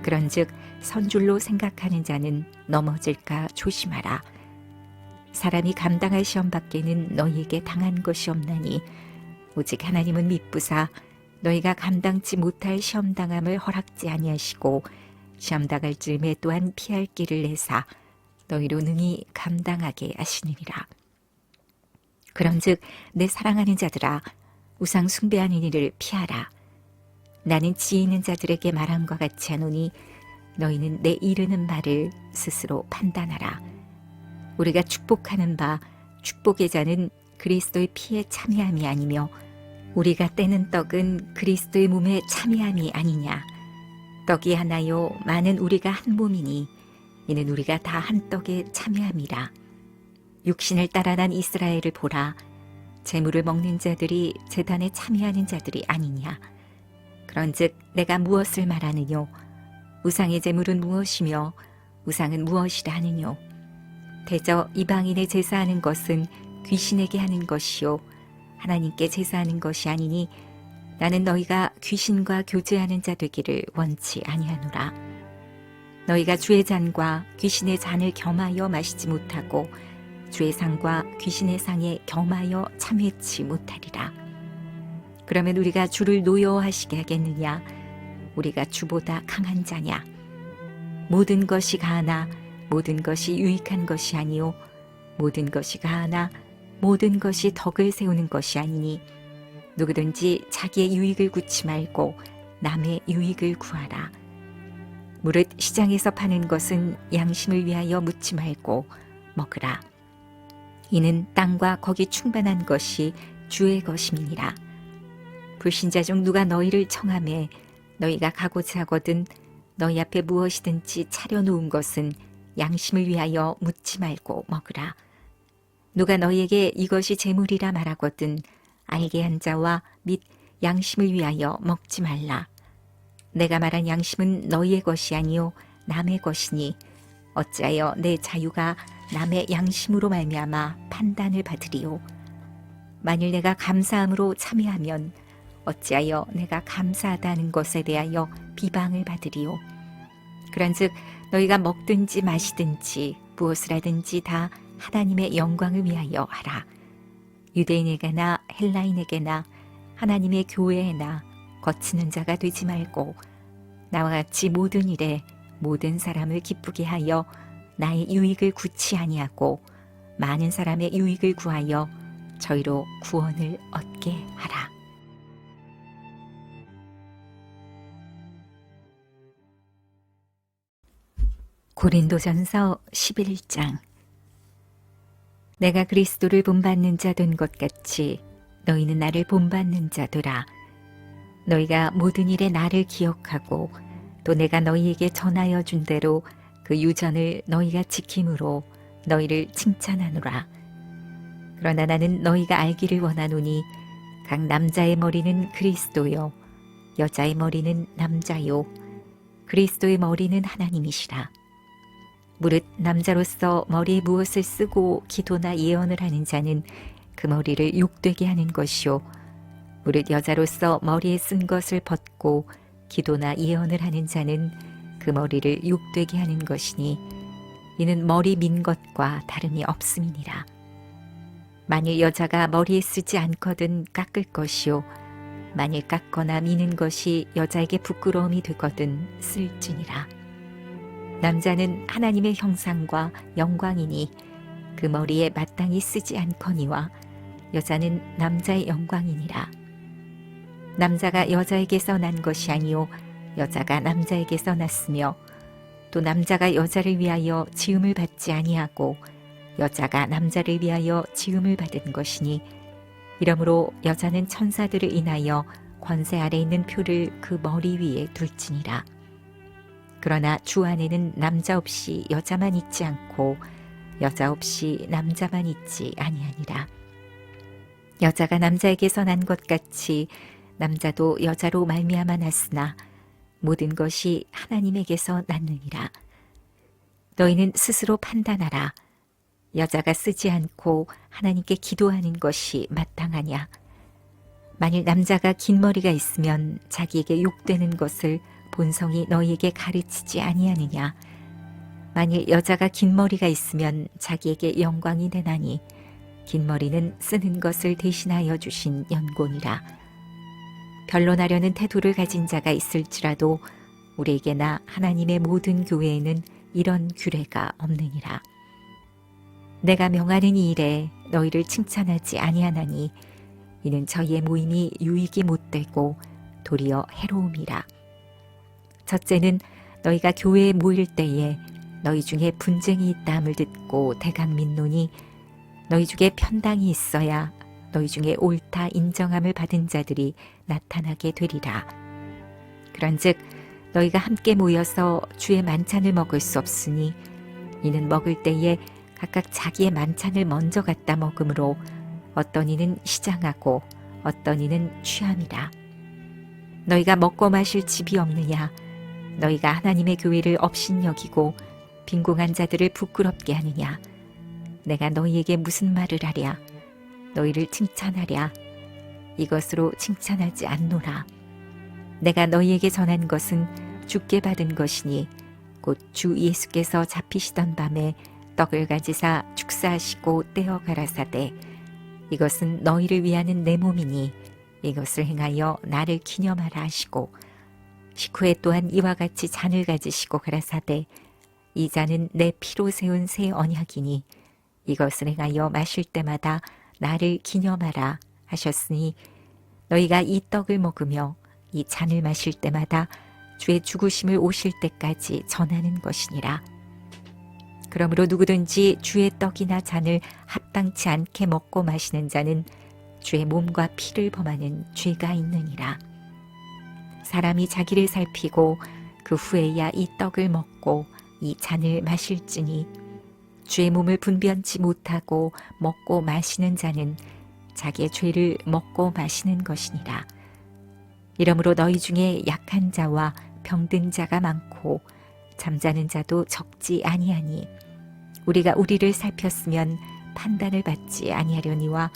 그런즉 선줄로 생각하는 자는 넘어질까 조심하라. 사람이 감당할 시험 밖에는 너희에게 당한 것이 없나니 오직 하나님은 미쁘사 너희가 감당치 못할 시험 당함을 허락지 아니하시고 시험 당할 즈음에 또한 피할 길을 내사 너희로 능히 감당하게 하시느니라. 그런즉 내 사랑하는 자들아 우상 숭배하는 일을 피하라. 나는 지혜 있는 자들에게 말함과 같이 하노니 너희는 내 이르는 말을 스스로 판단하라. 우리가 축복하는 바 축복의 자는 그리스도의 피에 참여함이 아니며 우리가 떼는 떡은 그리스도의 몸에 참여함이 아니냐. 떡이 하나요 많은 우리가 한 몸이니 이는 우리가 다 한 떡에 참여함이라. 육신을 따라 난 이스라엘을 보라. 제물을 먹는 자들이 제단에 참여하는 자들이 아니냐. 그런즉 내가 무엇을 말하느뇨. 우상의 제물은 무엇이며 우상은 무엇이라 하느뇨. 대저 이방인의 제사하는 것은 귀신에게 하는 것이요 하나님께 제사하는 것이 아니니 나는 너희가 귀신과 교제하는 자 되기를 원치 아니하노라. 너희가 주의 잔과 귀신의 잔을 겸하여 마시지 못하고 주의 상과 귀신의 상에 겸하여 참회치 못하리라. 그러면 우리가 주를 노여워하시게 하겠느냐. 우리가 주보다 강한 자냐. 모든 것이 가하나 모든 것이 유익한 것이 아니요 모든 것이 가하나 모든 것이 덕을 세우는 것이 아니니 누구든지 자기의 유익을 구치 말고 남의 유익을 구하라. 무릇 시장에서 파는 것은 양심을 위하여 묻지 말고 먹으라. 이는 땅과 거기 충만한 것이 주의 것임이니라. 불신자 중 누가 너희를 청하매 너희가 가고자 하거든 너희 앞에 무엇이든지 차려놓은 것은 양심을 위하여 묻지 말고 먹으라. 누가 너희에게 이것이 재물이라 말하거든 알게 한 자와 및 양심을 위하여 먹지 말라. 내가 말한 양심은 너희의 것이 아니요 남의 것이니 어찌하여 내 자유가 남의 양심으로 말미암아 판단을 받으리요. 만일 내가 감사함으로 참여하면 어찌하여 내가 감사하다는 것에 대하여 비방을 받으리요. 그런즉 너희가 먹든지 마시든지 무엇을 하든지 다 하나님의 영광을 위하여 하라. 유대인에게나 헬라인에게나 하나님의 교회에나 거치는 자가 되지 말고 나와 같이 모든 일에 모든 사람을 기쁘게 하여 나의 유익을 구치 아니하고 많은 사람의 유익을 구하여 저희로 구원을 얻게 하라. 고린도전서 11장. 내가 그리스도를 본받는 자 된 것 같이 너희는 나를 본받는 자 되라. 너희가 모든 일에 나를 기억하고 또 내가 너희에게 전하여 준 대로 그 유전을 너희가 지킴으로 너희를 칭찬하노라. 그러나 나는 너희가 알기를 원하노니 각 남자의 머리는 그리스도요 여자의 머리는 남자요 그리스도의 머리는 하나님이시라. 무릇 남자로서 머리에 무엇을 쓰고 기도나 예언을 하는 자는 그 머리를 욕되게 하는 것이요 무릇 여자로서 머리에 쓴 것을 벗고 기도나 예언을 하는 자는 그 머리를 욕되게 하는 것이니 이는 머리 민 것과 다름이 없음이니라. 만일 여자가 머리에 쓰지 않거든 깎을 것이요 만일 깎거나 미는 것이 여자에게 부끄러움이 되거든 쓸지니라. 남자는 하나님의 형상과 영광이니 그 머리에 마땅히 쓰지 않거니와 여자는 남자의 영광이니라. 남자가 여자에게서 난 것이 아니요 여자가 남자에게서 났으며 또 남자가 여자를 위하여 지음을 받지 아니하고 여자가 남자를 위하여 지음을 받은 것이니 이러므로 여자는 천사들을 인하여 권세 아래 있는 표를 그 머리 위에 둘지니라. 그러나 주 안에는 남자 없이 여자만 있지 않고 여자 없이 남자만 있지 아니하니라. 여자가 남자에게서 난 것 같이 남자도 여자로 말미암아 났으나 모든 것이 하나님에게서 났느니라. 너희는 스스로 판단하라. 여자가 쓰지 않고 하나님께 기도하는 것이 마땅하냐? 만일 남자가 긴 머리가 있으면 자기에게 욕되는 것을 본성이 너희에게 가르치지 아니하느냐? 만일 여자가 긴 머리가 있으면 자기에게 영광이 되나니 긴 머리는 쓰는 것을 대신하여 주신 연고니라. 변론하려는 태도를 가진 자가 있을지라도 우리에게나 하나님의 모든 교회에는 이런 규례가 없느니라. 내가 명하는 이 일에 너희를 칭찬하지 아니하나니 이는 저희의 모임이 유익이 못되고 도리어 해로움이라. 첫째는 너희가 교회에 모일 때에 너희 중에 분쟁이 있다함을 듣고 대강 민노니 너희 중에 편당이 있어야 너희 중에 옳다 인정함을 받은 자들이 나타나게 되리라. 그런즉 너희가 함께 모여서 주의 만찬을 먹을 수 없으니 이는 먹을 때에 각각 자기의 만찬을 먼저 갖다 먹으므로 어떤 이는 시장하고 어떤 이는 취함이라. 너희가 먹고 마실 집이 없느냐? 너희가 하나님의 교회를 업신여기고 빈궁한 자들을 부끄럽게 하느냐? 내가 너희에게 무슨 말을 하랴? 너희를 칭찬하랴? 이것으로 칭찬하지 않노라. 내가 너희에게 전한 것은 주께 받은 것이니 곧 주 예수께서 잡히시던 밤에 떡을 가지사 축사하시고 떼어 가라사대 이것은 너희를 위하는 내 몸이니 이것을 행하여 나를 기념하라 하시고 식후에 또한 이와 같이 잔을 가지시고 가라사대 이 잔은 내 피로 세운 새 언약이니 이것을 행하여 마실 때마다 나를 기념하라 하셨으니 너희가 이 떡을 먹으며 이 잔을 마실 때마다 주의 죽으심을 오실 때까지 전하는 것이니라. 그러므로 누구든지 주의 떡이나 잔을 합당치 않게 먹고 마시는 자는 주의 몸과 피를 범하는 죄가 있느니라. 사람이 자기를 살피고 그 후에야 이 떡을 먹고 이 잔을 마실지니 주의 몸을 분변치 못하고 먹고 마시는 자는 자기의 죄를 먹고 마시는 것이니라. 이러므로 너희 중에 약한 자와 병든 자가 많고 잠자는 자도 적지 아니하니 우리가 우리를 살폈으면 판단을 받지 아니하려니와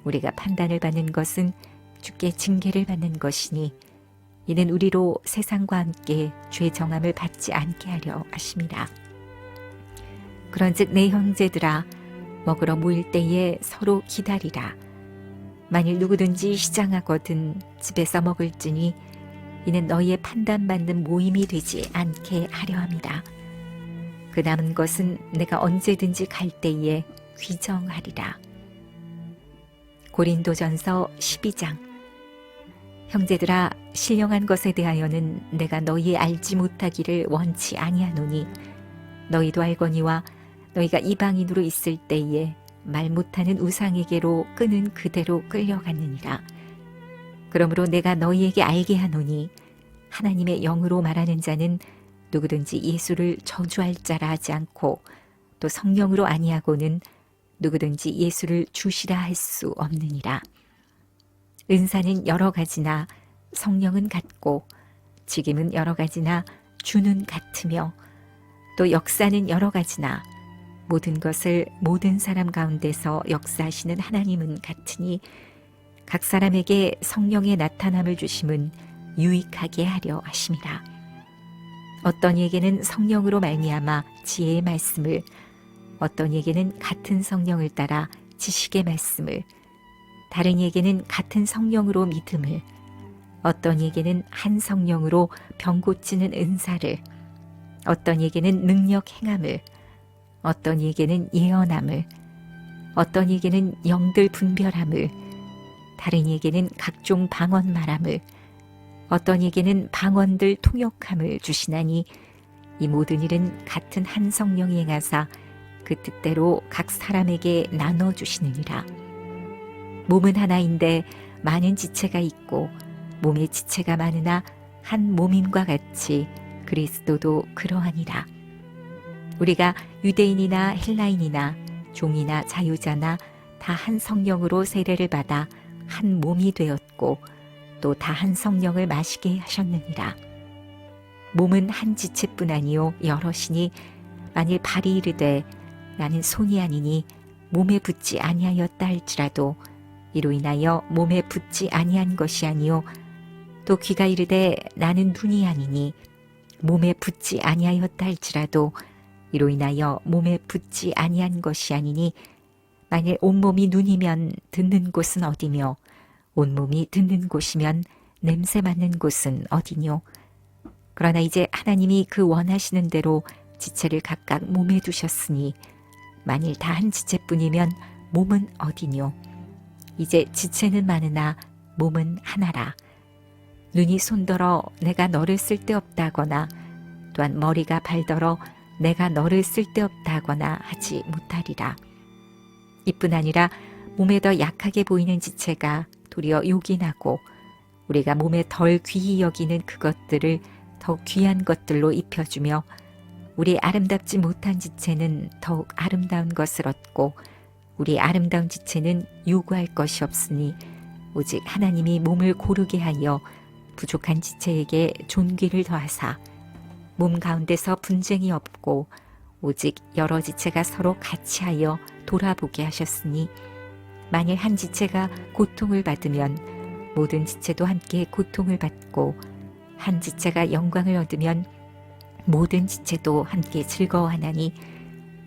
우리가 판단을 받는 것은 주께 징계를 받는 것이니 이는 우리로 세상과 함께 죄 정함을 받지 않게 하려 하심이라. 그런즉 내 형제들아 먹으러 모일 때에 서로 기다리라. 만일 누구든지 시장하거든 집에서 먹을지니 이는 너희의 판단받는 모임이 되지 않게 하려 함이라. 그 남은 것은 내가 언제든지 갈 때에 귀정하리라. 고린도전서 12장. 형제들아 신령한 것에 대하여는 내가 너희 알지 못하기를 원치 아니하노니 너희도 알거니와 너희가 이방인으로 있을 때에 말 못하는 우상에게로 끄는 그대로 끌려갔느니라. 그러므로 내가 너희에게 알게 하노니 하나님의 영으로 말하는 자는 누구든지 예수를 저주할 자라 하지 않고 또 성령으로 아니하고는 누구든지 예수를 주시라 할 수 없느니라. 은사는 여러 가지나 성령은 같고 직임은 여러 가지나 주는 같으며 또 역사는 여러 가지나 모든 것을 모든 사람 가운데서 역사하시는 하나님은 같으니 각 사람에게 성령의 나타남을 주심은 유익하게 하려 하심이라. 어떤 이에게는 성령으로 말미암아 지혜의 말씀을, 어떤 이에게는 같은 성령을 따라 지식의 말씀을, 다른 이에게는 같은 성령으로 믿음을, 어떤 이에게는 한 성령으로 병 고치는 은사를, 어떤 이에게는 능력 행함을, 어떤 이에게는 예언함을, 어떤 이에게는 영들 분별함을, 다른 이에게는 각종 방언 말함을, 어떤 이에게는 방언들 통역함을 주시나니 이 모든 일은 같은 한 성령이 행하사 그 뜻대로 각 사람에게 나눠 주시느니라. 몸은 하나인데 많은 지체가 있고 몸의 지체가 많으나 한 몸임과 같이 그리스도도 그러하니라. 우리가 유대인이나 헬라인이나 종이나 자유자나 다 한 성령으로 세례를 받아 한 몸이 되었고 또 다 한 성령을 마시게 하셨느니라. 몸은 한 지체뿐 아니요 여럿이니 만일 발이 이르되 나는 손이 아니니 몸에 붙지 아니하였다 할지라도 이로 인하여 몸에 붙지 아니한 것이 아니요 또 귀가 이르되 나는 눈이 아니니 몸에 붙지 아니하였다 할지라도 이로 인하여 몸에 붙지 아니한 것이 아니니 만일 온몸이 눈이면 듣는 곳은 어디며 온몸이 듣는 곳이면 냄새 맡는 곳은 어디뇨. 그러나 이제 하나님이 그 원하시는 대로 지체를 각각 몸에 두셨으니 만일 다 한 지체뿐이면 몸은 어디뇨. 이제 지체는 많으나 몸은 하나라. 눈이 손더러 내가 너를 쓸데없다 하거나 또한 머리가 발더러 내가 너를 쓸데없다 하거나 하지 못하리라. 이뿐 아니라 몸에 더 약하게 보이는 지체가 도리어 요긴하고 우리가 몸에 덜 귀히 여기는 그것들을 더 귀한 것들로 입혀주며 우리 아름답지 못한 지체는 더욱 아름다운 것을 얻고 우리 아름다운 지체는 요구할 것이 없으니 오직 하나님이 몸을 고르게 하여 부족한 지체에게 존귀를 더하사 몸 가운데서 분쟁이 없고 오직 여러 지체가 서로 같이 하여 돌아보게 하셨으니 만일 한 지체가 고통을 받으면 모든 지체도 함께 고통을 받고 한 지체가 영광을 얻으면 모든 지체도 함께 즐거워하나니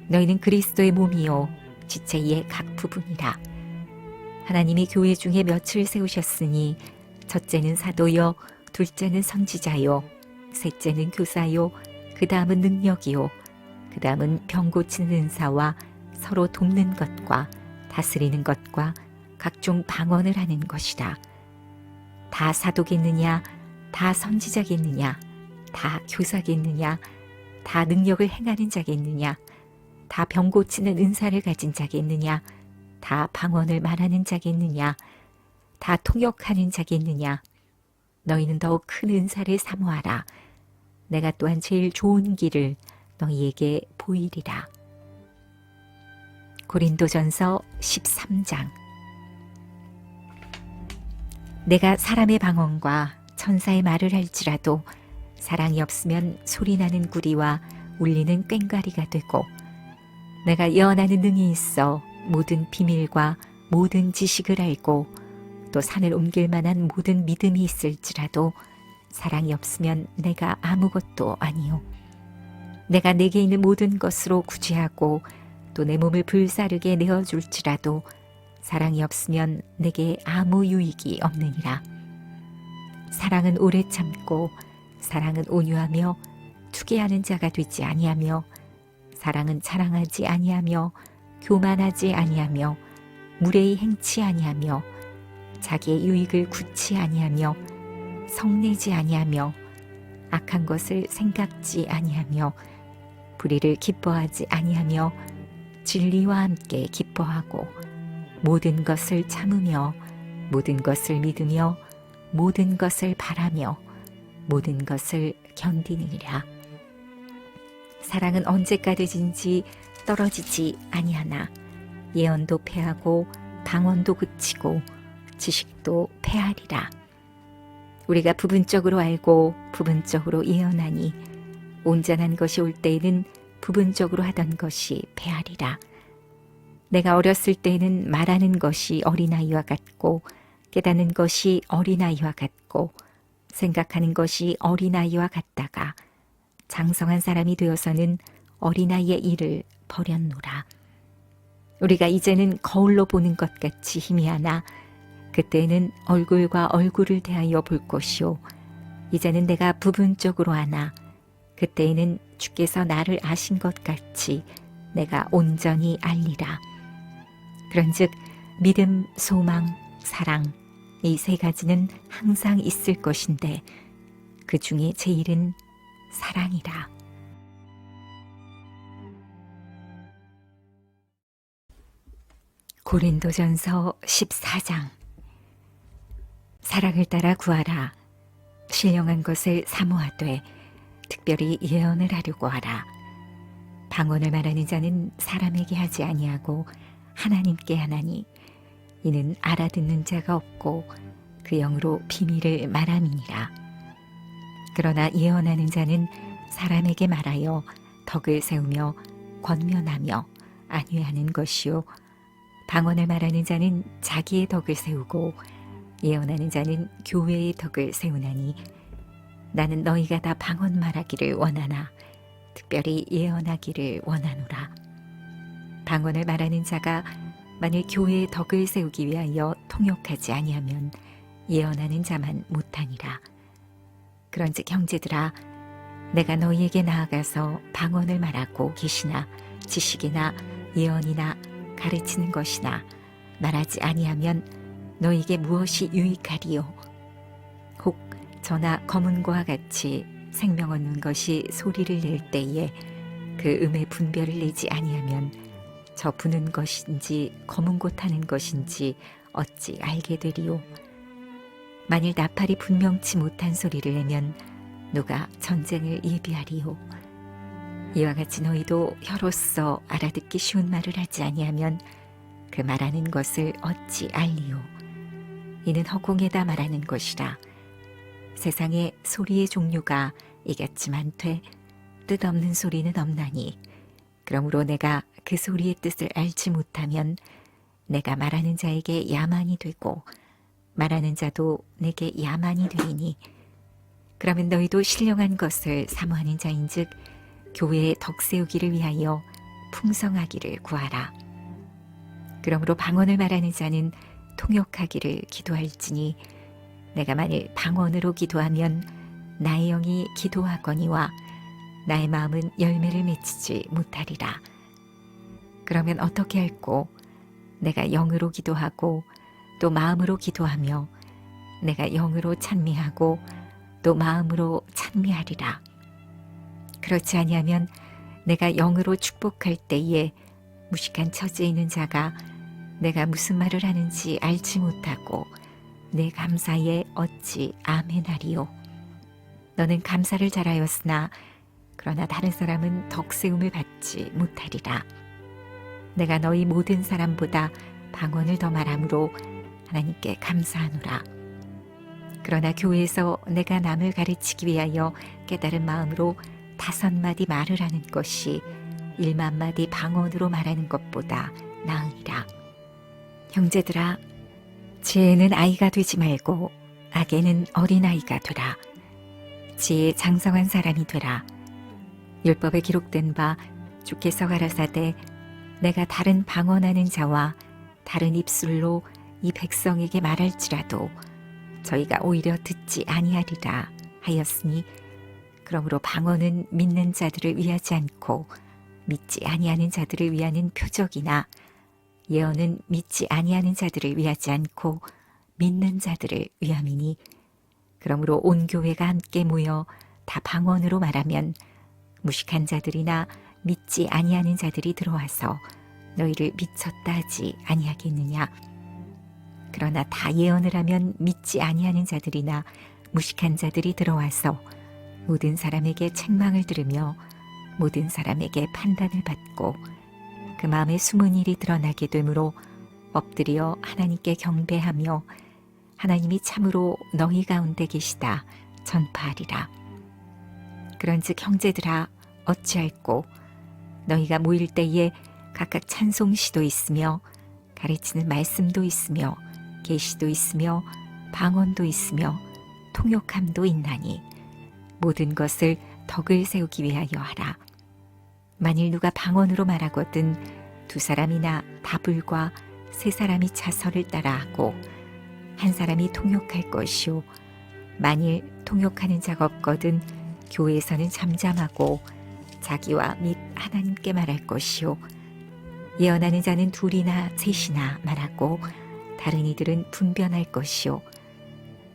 너희는 그리스도의 몸이요 지체의 각 부분이라. 하나님이 교회 중에 몇을 세우셨으니 첫째는 사도요 둘째는 선지자요 셋째는 교사요 그 다음은 능력이요 그 다음은 병 고치는 은사와 서로 돕는 것과 다스리는 것과 각종 방언을 하는 것이다. 다 사도겠느냐 다 선지자겠느냐 다 교사겠느냐 다 능력을 행하는 자겠느냐 다 병 고치는 은사를 가진 자겠느냐 다 방언을 말하는 자겠느냐 다 통역하는 자겠느냐 너희는 더욱 큰 은사를 사모하라. 내가 또한 제일 좋은 길을 너희에게 보이리라. 고린도전서 13장. 내가 사람의 방언과 천사의 말을 할지라도 사랑이 없으면 소리나는 구리와 울리는 꽹과리가 되고 내가 예언하는 능이 있어 모든 비밀과 모든 지식을 알고 또 산을 옮길 만한 모든 믿음이 있을지라도 사랑이 없으면 내가 아무것도 아니요. 내가 내게 있는 모든 것으로 구제하고 또 내 몸을 불사르게 내어줄지라도 사랑이 없으면 내게 아무 유익이 없느니라. 사랑은 오래 참고 사랑은 온유하며 투기하는 자가 되지 아니하며 사랑은 자랑하지 아니하며 교만하지 아니하며 무례히 행치 아니하며 자기의 유익을 굳지 아니하며 성내지 아니하며 악한 것을 생각지 아니하며 불의를 기뻐하지 아니하며 진리와 함께 기뻐하고 모든 것을 참으며 모든 것을 믿으며 모든 것을 바라며 모든 것을 견디느니라. 사랑은 언제까지든지 떨어지지 아니하나 예언도 패하고 방언도 그치고 지식도 패하리라. 우리가 부분적으로 알고 부분적으로 예언하니 온전한 것이 올 때에는 부분적으로 하던 것이 패하리라. 내가 어렸을 때에는 말하는 것이 어린아이와 같고 깨닫는 것이 어린아이와 같고 생각하는 것이 어린아이와 같다가 장성한 사람이 되어서는 어린아이의 일을 버렸노라. 우리가 이제는 거울로 보는 것 같이 희미하나 그때는 얼굴과 얼굴을 대하여 볼 것이요 이제는 내가 부분적으로 아나 그때에는 주께서 나를 아신 것 같이 내가 온전히 알리라. 그런즉 믿음, 소망, 사랑 이 세 가지는 항상 있을 것인데 그 중에 제일은 사랑이라. 고린도전서 14장. 사랑을 따라 구하라. 신령한 것을 사모하되 특별히 예언을 하려고 하라. 방언을 말하는 자는 사람에게 하지 아니하고 하나님께 하나니 이는 알아듣는 자가 없고 그 영으로 비밀을 말함이니라. 그러나 예언하는 자는 사람에게 말하여 덕을 세우며 권면하며 안위하는 것이요 방언을 말하는 자는 자기의 덕을 세우고 예언하는 자는 교회의 덕을 세우나니 나는 너희가 다 방언 말하기를 원하나 특별히 예언하기를 원하노라. 방언을 말하는 자가 만일 교회의 덕을 세우기 위하여 통역하지 아니하면 예언하는 자만 못하니라. 그런즉 형제들아, 내가 너희에게 나아가서 방언을 말하고 계시나 지식이나 예언이나 가르치는 것이나 말하지 아니하면 너희에게 무엇이 유익하리요? 혹 저나 검은고와 같이 생명 얻는 것이 소리를 낼 때에 그 음의 분별을 내지 아니하면 저 부는 것인지 검은고 타는 것인지 어찌 알게 되리요? 만일 나팔이 분명치 못한 소리를 내면 누가 전쟁을 예비하리요? 이와 같이 너희도 혀로서 알아듣기 쉬운 말을 하지 아니하면 그 말하는 것을 어찌 알리요? 이는 허공에다 말하는 것이라. 세상에 소리의 종류가 이같이 많되 뜻없는 소리는 없나니 그러므로 내가 그 소리의 뜻을 알지 못하면 내가 말하는 자에게 야만이 되고 말하는 자도 내게 야만이 되리니 그러면 너희도 신령한 것을 사모하는 자인즉 교회의 덕 세우기를 위하여 풍성하기를 구하라. 그러므로 방언을 말하는 자는 통역하기를 기도할지니 내가 만일 방언으로 기도하면 나의 영이 기도하거니와 나의 마음은 열매를 맺히지 못하리라. 그러면 어떻게 할꼬? 내가 영으로 기도하고 또 마음으로 기도하며 내가 영으로 찬미하고 또 마음으로 찬미하리라. 그렇지 아니하면 내가 영으로 축복할 때에 무식한 처지에 있는 자가 내가 무슨 말을 하는지 알지 못하고 내 감사에 어찌 아멘하리요? 너는 감사를 잘하였으나 그러나 다른 사람은 덕세움을 받지 못하리라. 내가 너희 모든 사람보다 방언을 더 말함으로 하나님께 감사하노라. 그러나 교회에서 내가 남을 가르치기 위하여 깨달은 마음으로 5마디 말을 하는 것이 1만마디 방언으로 말하는 것보다 나으니라. 형제들아, 지혜는 아이가 되지 말고 악에는 어린아이가 되라. 지혜에 장성한 사람이 되라. 율법에 기록된 바 주께서 가라사대 내가 다른 방언하는 자와 다른 입술로 이 백성에게 말할지라도 저희가 오히려 듣지 아니하리라 하였으니 그러므로 방언은 믿는 자들을 위하지 않고 믿지 아니하는 자들을 위하는 표적이나 예언은 믿지 아니하는 자들을 위하지 않고 믿는 자들을 위함이니 그러므로 온 교회가 함께 모여 다 방언으로 말하면 무식한 자들이나 믿지 아니하는 자들이 들어와서 너희를 미쳤다 하지 아니하겠느냐. 그러나 다 예언을 하면 믿지 아니하는 자들이나 무식한 자들이 들어와서 모든 사람에게 책망을 들으며 모든 사람에게 판단을 받고 그 마음에 숨은 일이 드러나게 되므로 엎드려 하나님께 경배하며 하나님이 참으로 너희 가운데 계시다 전파하리라. 그런즉 형제들아 어찌할꼬? 너희가 모일 때에 각각 찬송시도 있으며 가르치는 말씀도 있으며 계시도 있으며 방언도 있으며 통역함도 있나니 모든 것을 덕을 세우기 위하여 하라. 만일 누가 방언으로 말하거든 2사람이나 다불과 3사람이 차서를 따라하고 1사람이 통역할 것이요 만일 통역하는 자가 없거든 교회에서는 잠잠하고 자기와 및 하나님께 말할 것이요 예언하는 자는 둘이나 셋이나 말하고 다른 이들은 분변할 것이요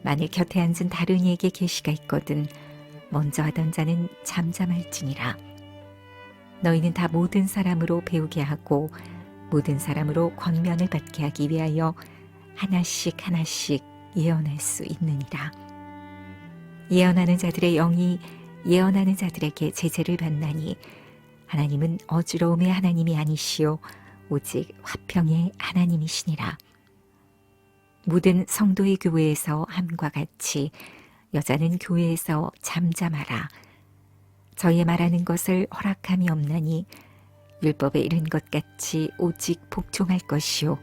만일 곁에 앉은 다른 이에게 계시가 있거든 먼저 하던 자는 잠잠할지니라. 너희는 다 모든 사람으로 배우게 하고 모든 사람으로 권면을 받게 하기 위하여 하나씩 하나씩 예언할 수 있느니라. 예언하는 자들의 영이 예언하는 자들에게 제재를 받나니 하나님은 어지러움의 하나님이 아니시오 오직 화평의 하나님이시니라. 모든 성도의 교회에서 함과 같이 여자는 교회에서 잠잠하라. 저희의 말하는 것을 허락함이 없나니 율법에 이른 것 같이 오직 복종할 것이요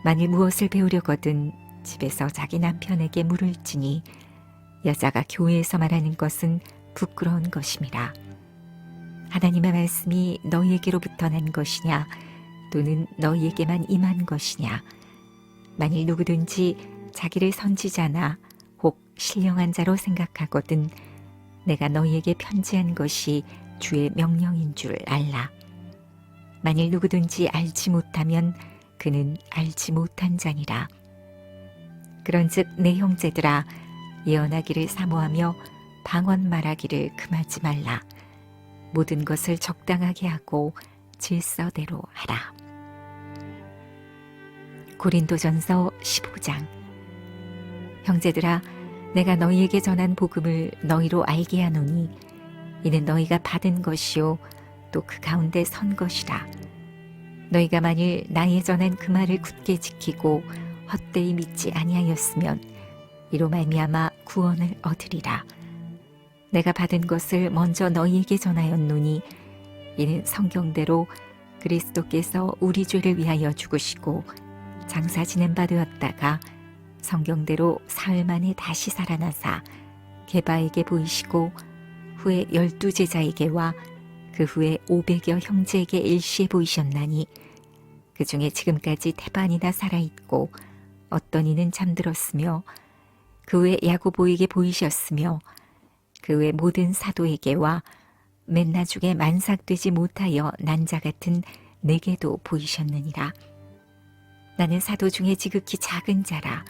만일 무엇을 배우려거든 집에서 자기 남편에게 물을지니 여자가 교회에서 말하는 것은 부끄러운 것임이라. 하나님의 말씀이 너희에게로부터 난 것이냐 또는 너희에게만 임한 것이냐. 만일 누구든지 자기를 선지자나 혹 신령한 자로 생각하거든 내가 너희에게 편지한 것이 주의 명령인 줄 알라. 만일 누구든지 알지 못하면 그는 알지 못한 자니라. 그런즉 내 형제들아 예언하기를 사모하며 방언 말하기를 금하지 말라. 모든 것을 적당하게 하고 질서대로 하라. 고린도전서 15장. 형제들아 내가 너희에게 전한 복음을 너희로 알게 하노니 이는 너희가 받은 것이요 또 그 가운데 선 것이라. 너희가 만일 나의 전한 그 말을 굳게 지키고 헛되이 믿지 아니하였으면 이로 말미암아 구원을 얻으리라. 내가 받은 것을 먼저 너희에게 전하였노니 이는 성경대로 그리스도께서 우리 죄를 위하여 죽으시고 장사 지낸 바 되었다가 성경대로 사흘 만에 다시 살아나사 게바에게 보이시고 후에 12 제자에게와 그 후에 500여 형제에게 일시에 보이셨나니 그 중에 지금까지 태반이나 살아있고 어떤 이는 잠들었으며 그 후에 야고보에게 보이셨으며 그 후에 모든 사도에게와 맨 나중에 만삭되지 못하여 난 자 같은 내게도 보이셨느니라. 나는 사도 중에 지극히 작은 자라.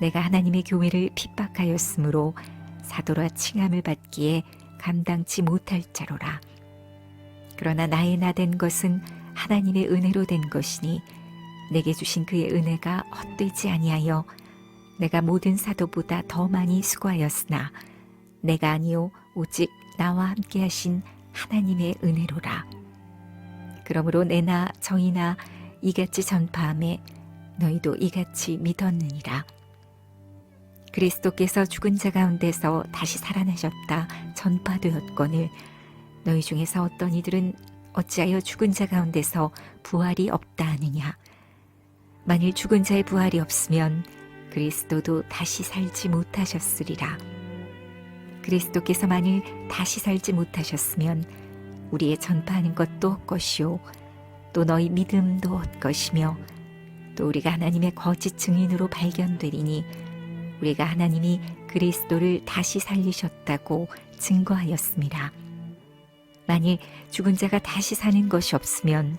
내가 하나님의 교회를 핍박하였으므로 사도라 칭함을 받기에 감당치 못할 자로라. 그러나 나의 나된 것은 하나님의 은혜로 된 것이니 내게 주신 그의 은혜가 헛되지 아니하여 내가 모든 사도보다 더 많이 수고하였으나 내가 아니요 오직 나와 함께 하신 하나님의 은혜로라. 그러므로 내나 저희나 이같이 전파함에 너희도 이같이 믿었느니라. 그리스도께서 죽은 자 가운데서 다시 살아나셨다 전파되었거늘 너희 중에서 어떤 이들은 어찌하여 죽은 자 가운데서 부활이 없다 하느냐. 만일 죽은 자의 부활이 없으면 그리스도도 다시 살지 못하셨으리라. 그리스도께서 만일 다시 살지 못하셨으면 우리의 전파하는 것도 헛것이요 또 너희 믿음도 헛것이며 또 우리가 하나님의 거짓 증인으로 발견되리니 우리가 하나님이 그리스도를 다시 살리셨다고 증거하였습니다. 만일 죽은 자가 다시 사는 것이 없으면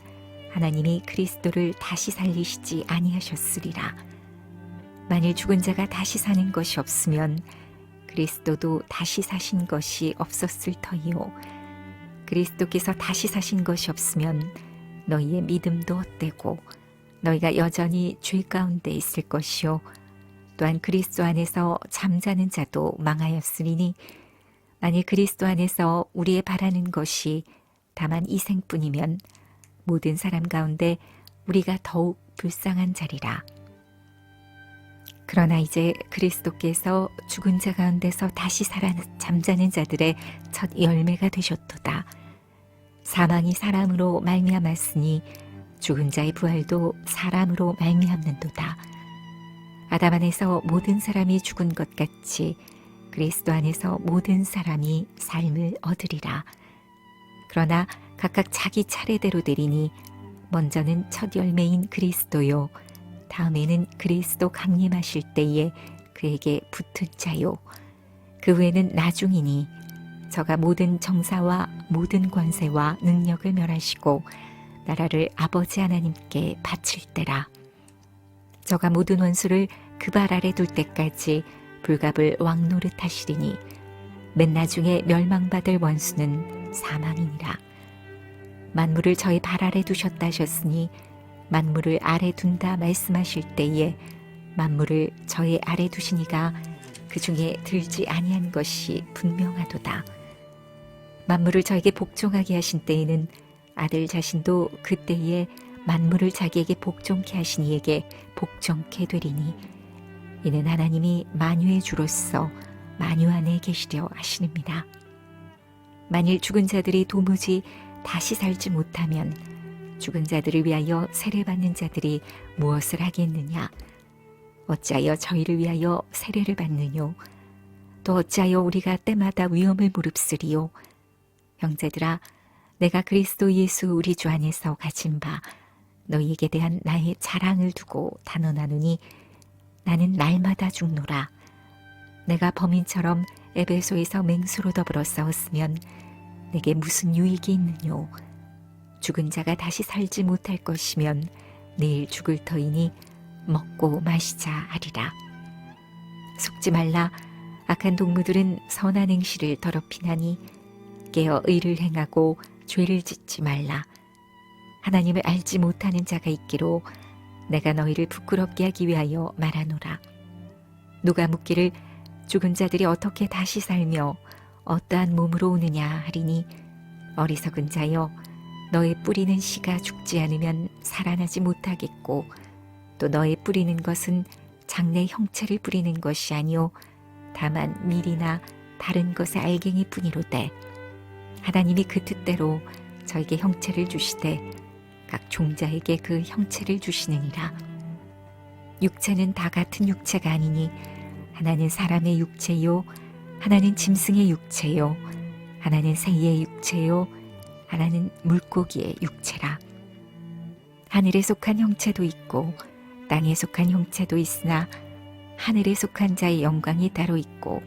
하나님이 그리스도를 다시 살리시지 아니하셨으리라. 만일 죽은 자가 다시 사는 것이 없으면 그리스도도 다시 사신 것이 없었을 터이요 그리스도께서 다시 사신 것이 없으면 너희의 믿음도 헛되고 너희가 여전히 죄 가운데 있을 것이요 또한 그리스도 안에서 잠자는 자도 망하였으리니 만일 그리스도 안에서 우리의 바라는 것이 다만 이 생뿐이면 모든 사람 가운데 우리가 더욱 불쌍한 자리라. 그러나 이제 그리스도께서 죽은 자 가운데서 다시 살아 잠자는 자들의 첫 열매가 되셨도다. 사망이 사람으로 말미암았으니 죽은 자의 부활도 사람으로 말미암는도다. 아담 안에서 모든 사람이 죽은 것 같이 그리스도 안에서 모든 사람이 삶을 얻으리라. 그러나 각각 자기 차례대로 되리니 먼저는 첫 열매인 그리스도요 다음에는 그리스도 강림하실 때에 그에게 붙은 자요 그 후에는 나중이니 저가 모든 정사와 모든 권세와 능력을 멸하시고 나라를 아버지 하나님께 바칠 때라. 저가 모든 원수를 그 발 아래 둘 때까지 불갑을 왕노릇 하시리니 맨 나중에 멸망받을 원수는 사망이니라. 만물을 저희 발 아래 두셨다 하셨으니 만물을 아래 둔다 말씀하실 때에 만물을 저희 아래 두시니가 그 중에 들지 아니한 것이 분명하도다. 만물을 저에게 복종하게 하신 때에는 아들 자신도 그때에 만물을 자기에게 복종케 하신 이에게 복종케 되리니 이는 하나님이 만유의 주로서 만유 안에 계시려 하시느니라. 만일 죽은 자들이 도무지 다시 살지 못하면 죽은 자들을 위하여 세례받는 자들이 무엇을 하겠느냐? 어찌하여 저희를 위하여 세례를 받느뇨? 또 어찌하여 우리가 때마다 위험을 무릅쓰리요? 형제들아, 내가 그리스도 예수 우리 주 안에서 가진 바 너희에게 대한 나의 자랑을 두고 단언하노니 나는 날마다 죽노라. 내가 범인처럼 에베소에서 맹수로 더불어 싸웠으면 내게 무슨 유익이 있느뇨? 죽은 자가 다시 살지 못할 것이면 내일 죽을 터이니 먹고 마시자 하리라. 속지 말라. 악한 동무들은 선한 행실을 더럽히나니 깨어 의를 행하고 죄를 짓지 말라. 하나님을 알지 못하는 자가 있기로 내가 너희를 부끄럽게 하기 위하여 말하노라. 누가 묻기를 죽은 자들이 어떻게 다시 살며 어떠한 몸으로 오느냐 하리니 어리석은 자여, 너의 뿌리는 씨가 죽지 않으면 살아나지 못하겠고 또 너의 뿌리는 것은 장래 형체를 뿌리는 것이 아니요 다만 밀이나 다른 것의 알갱이 뿐이로되 하나님이 그 뜻대로 저에게 형체를 주시되 각 종자에게 그 형체를 주시느니라. 육체는 다 같은 육체가 아니니 하나는 사람의 육체요 하나는 짐승의 육체요 하나는 새의 육체요 하나는 물고기의 육체라. 하늘에 속한 형체도 있고 땅에 속한 형체도 있으나 하늘에 속한 자의 영광이 따로 있고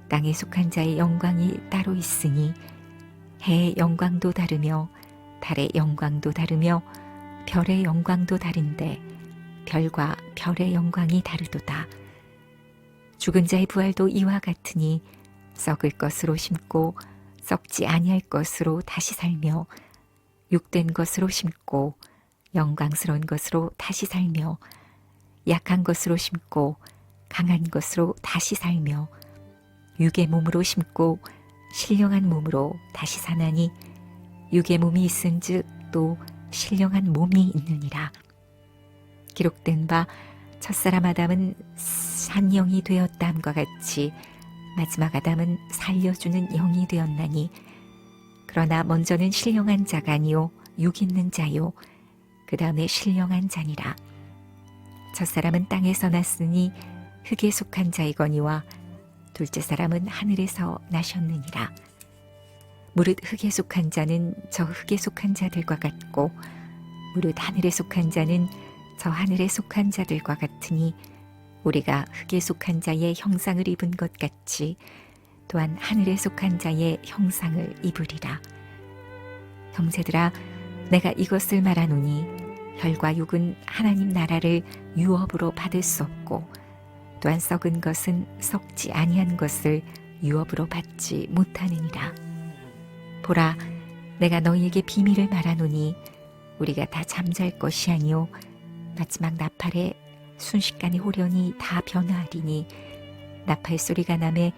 땅에 속한 자의 영광이 따로 있으니 해의 영광도 다르며 달의 영광도 다르며 별의 영광도 다른데 별과 별의 영광이 다르도다. 죽은 자의 부활도 이와 같으니 썩을 것으로 심고 썩지 아니할 것으로 다시 살며 육된 것으로 심고 영광스러운 것으로 다시 살며 약한 것으로 심고 강한 것으로 다시 살며 육의 몸으로 심고 신령한 몸으로 다시 사나니 육의 몸이 있은즉 또 신령한 몸이 있느니라. 기록된 바 첫사람 아담은 산영이 되었다함과 같이 마지막 아담은 살려주는 영이 되었나니 그러나 먼저는 신령한 자가 아니요 육 있는 자요 그 다음에 신령한 자니라. 첫사람은 땅에서 났으니 흙에 속한 자이거니와 둘째 사람은 하늘에서 나셨느니라. 무릇 흙에 속한 자는 저 흙에 속한 자들과 같고 무릇 하늘에 속한 자는 저 하늘에 속한 자들과 같으니 우리가 흙에 속한 자의 형상을 입은 것 같이 또한 하늘에 속한 자의 형상을 입으리라. 형제들아, 내가 이것을 말하노니 혈과 육은 하나님 나라를 유업으로 받을 수 없고 또한 썩은 것은 썩지 아니한 것을 유업으로 받지 못하느니라. 보라, 내가 너희에게 비밀을 말하노니 우리가 다 잠잘 것이 아니요 마지막 나팔에 순식간에 호련히 다 변화하리니 나팔 소리가 나매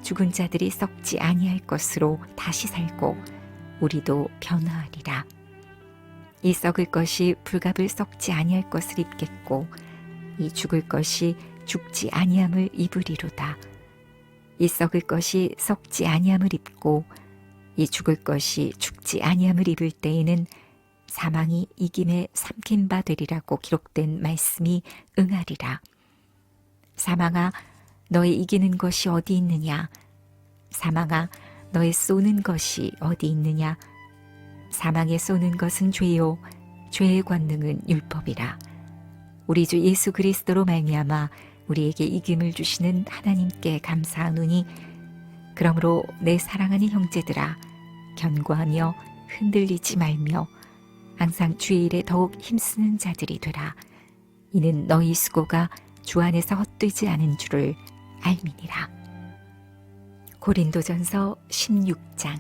죽은 자들이 썩지 아니할 것으로 다시 살고 우리도 변화하리라. 이 썩을 것이 불갑을 썩지 아니할 것을 입겠고 이 죽을 것이 죽지 아니함을 입으리로다. 이 썩을 것이 썩지 아니함을 입고 이 죽을 것이 죽지 아니함을 입을 때에는 사망이 이김에 삼킨 바 되리라고 기록된 말씀이 응하리라. 사망아, 너의 이기는 것이 어디 있느냐? 사망아, 너의 쏘는 것이 어디 있느냐? 사망에 쏘는 것은 죄요 죄의 권능은 율법이라. 우리 주 예수 그리스도로 말미암아 우리에게 이김을 주시는 하나님께 감사하노니 그러므로 내 사랑하는 형제들아, 견고하며 흔들리지 말며 항상 주의 일에 더욱 힘쓰는 자들이 되라. 이는 너희 수고가 주 안에서 헛되지 않은 줄을 알미니라. 고린도전서 16장.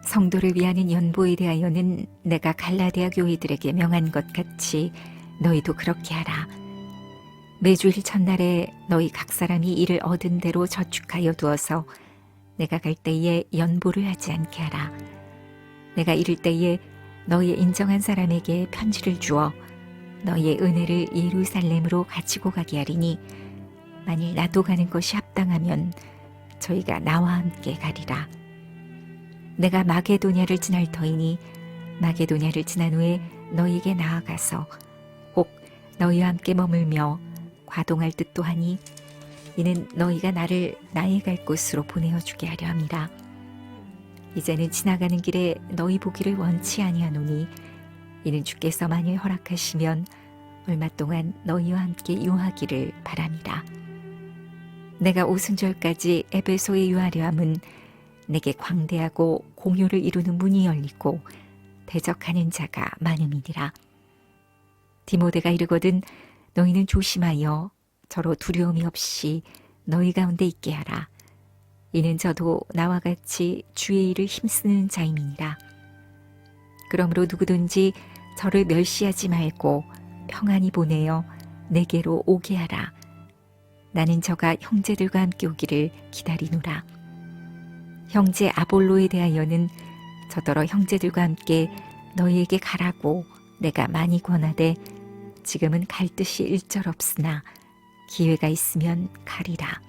성도를 위하는 연보에 대하여는 내가 갈라디아 교회들에게 명한 것 같이 너희도 그렇게 하라. 매주일 첫날에 너희 각 사람이 이를 얻은 대로 저축하여 두어서 내가 갈 때에 연보를 하지 않게 하라. 내가 이를 때에 너희의 인정한 사람에게 편지를 주어 너희의 은혜를 예루살렘으로 가지고 가게 하리니 만일 나도 가는 것이 합당하면 저희가 나와 함께 가리라. 내가 마게도냐를 지날 터이니 마게도냐를 지난 후에 너희에게 나아가서 혹 너희와 함께 머물며 과동할 듯도 하니 이는 너희가 나를 나의 갈 곳으로 보내어 주게 하려 함이라. 이제는 지나가는 길에 너희 보기를 원치 아니하노니 이는 주께서 만일 허락하시면 얼마 동안 너희와 함께 유하기를 바랍니다. 내가 오순절까지 에베소에 유하려 함은 내게 광대하고 공효를 이루는 문이 열리고 대적하는 자가 많음이니라. 디모데가 이르거든 너희는 조심하여 저로 두려움이 없이 너희 가운데 있게 하라. 이는 저도 나와 같이 주의 일을 힘쓰는 자임이니라. 그러므로 누구든지 저를 멸시하지 말고 평안히 보내어 내게로 오게 하라. 나는 저가 형제들과 함께 오기를 기다리노라. 형제 아볼로에 대하여는 저더러 형제들과 함께 너희에게 가라고 내가 많이 권하되 지금은 갈 뜻이 일절없으나 기회가 있으면 가리라.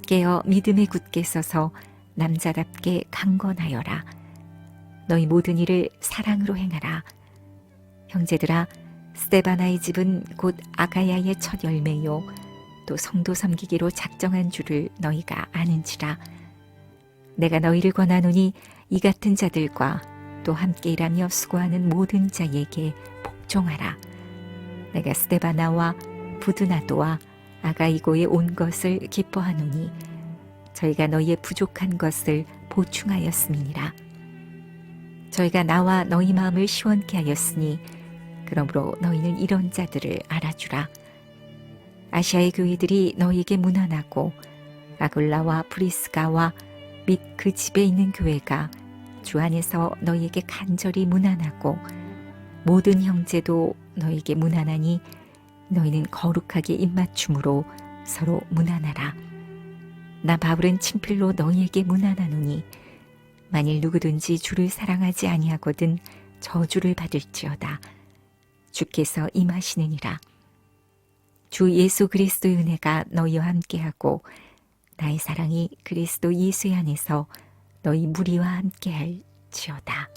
깨어 믿음에 굳게 서서 남자답게 강건하여라. 너희 모든 일을 사랑으로 행하라. 형제들아, 스데바나의 집은 곧 아가야의 첫 열매요 또 성도 섬기기로 작정한 줄을 너희가 아는지라. 내가 너희를 권하노니 이 같은 자들과 또 함께 일하며 수고하는 모든 자에게 복종하라. 내가 스데바나와 부드나도와 아가이고에 온 것을 기뻐하노니 저희가 너희의 부족한 것을 보충하였음이니라. 저희가 나와 너희 마음을 시원케 하였으니 그러므로 너희는 이런 자들을 알아주라. 아시아의 교회들이 너희에게 문안하고 아굴라와 브리스가와 및 그 집에 있는 교회가 주 안에서 너희에게 간절히 문안하고 모든 형제도 너희에게 문안하니 너희는 거룩하게 입맞춤으로 서로 문안하라. 나 바울은 친필로 너희에게 문안하노니 만일 누구든지 주를 사랑하지 아니하거든 저주를 받을지어다. 주께서 임하시느니라. 주 예수 그리스도의 은혜가 너희와 함께하고 나의 사랑이 그리스도 예수 안에서 너희 무리와 함께할지어다.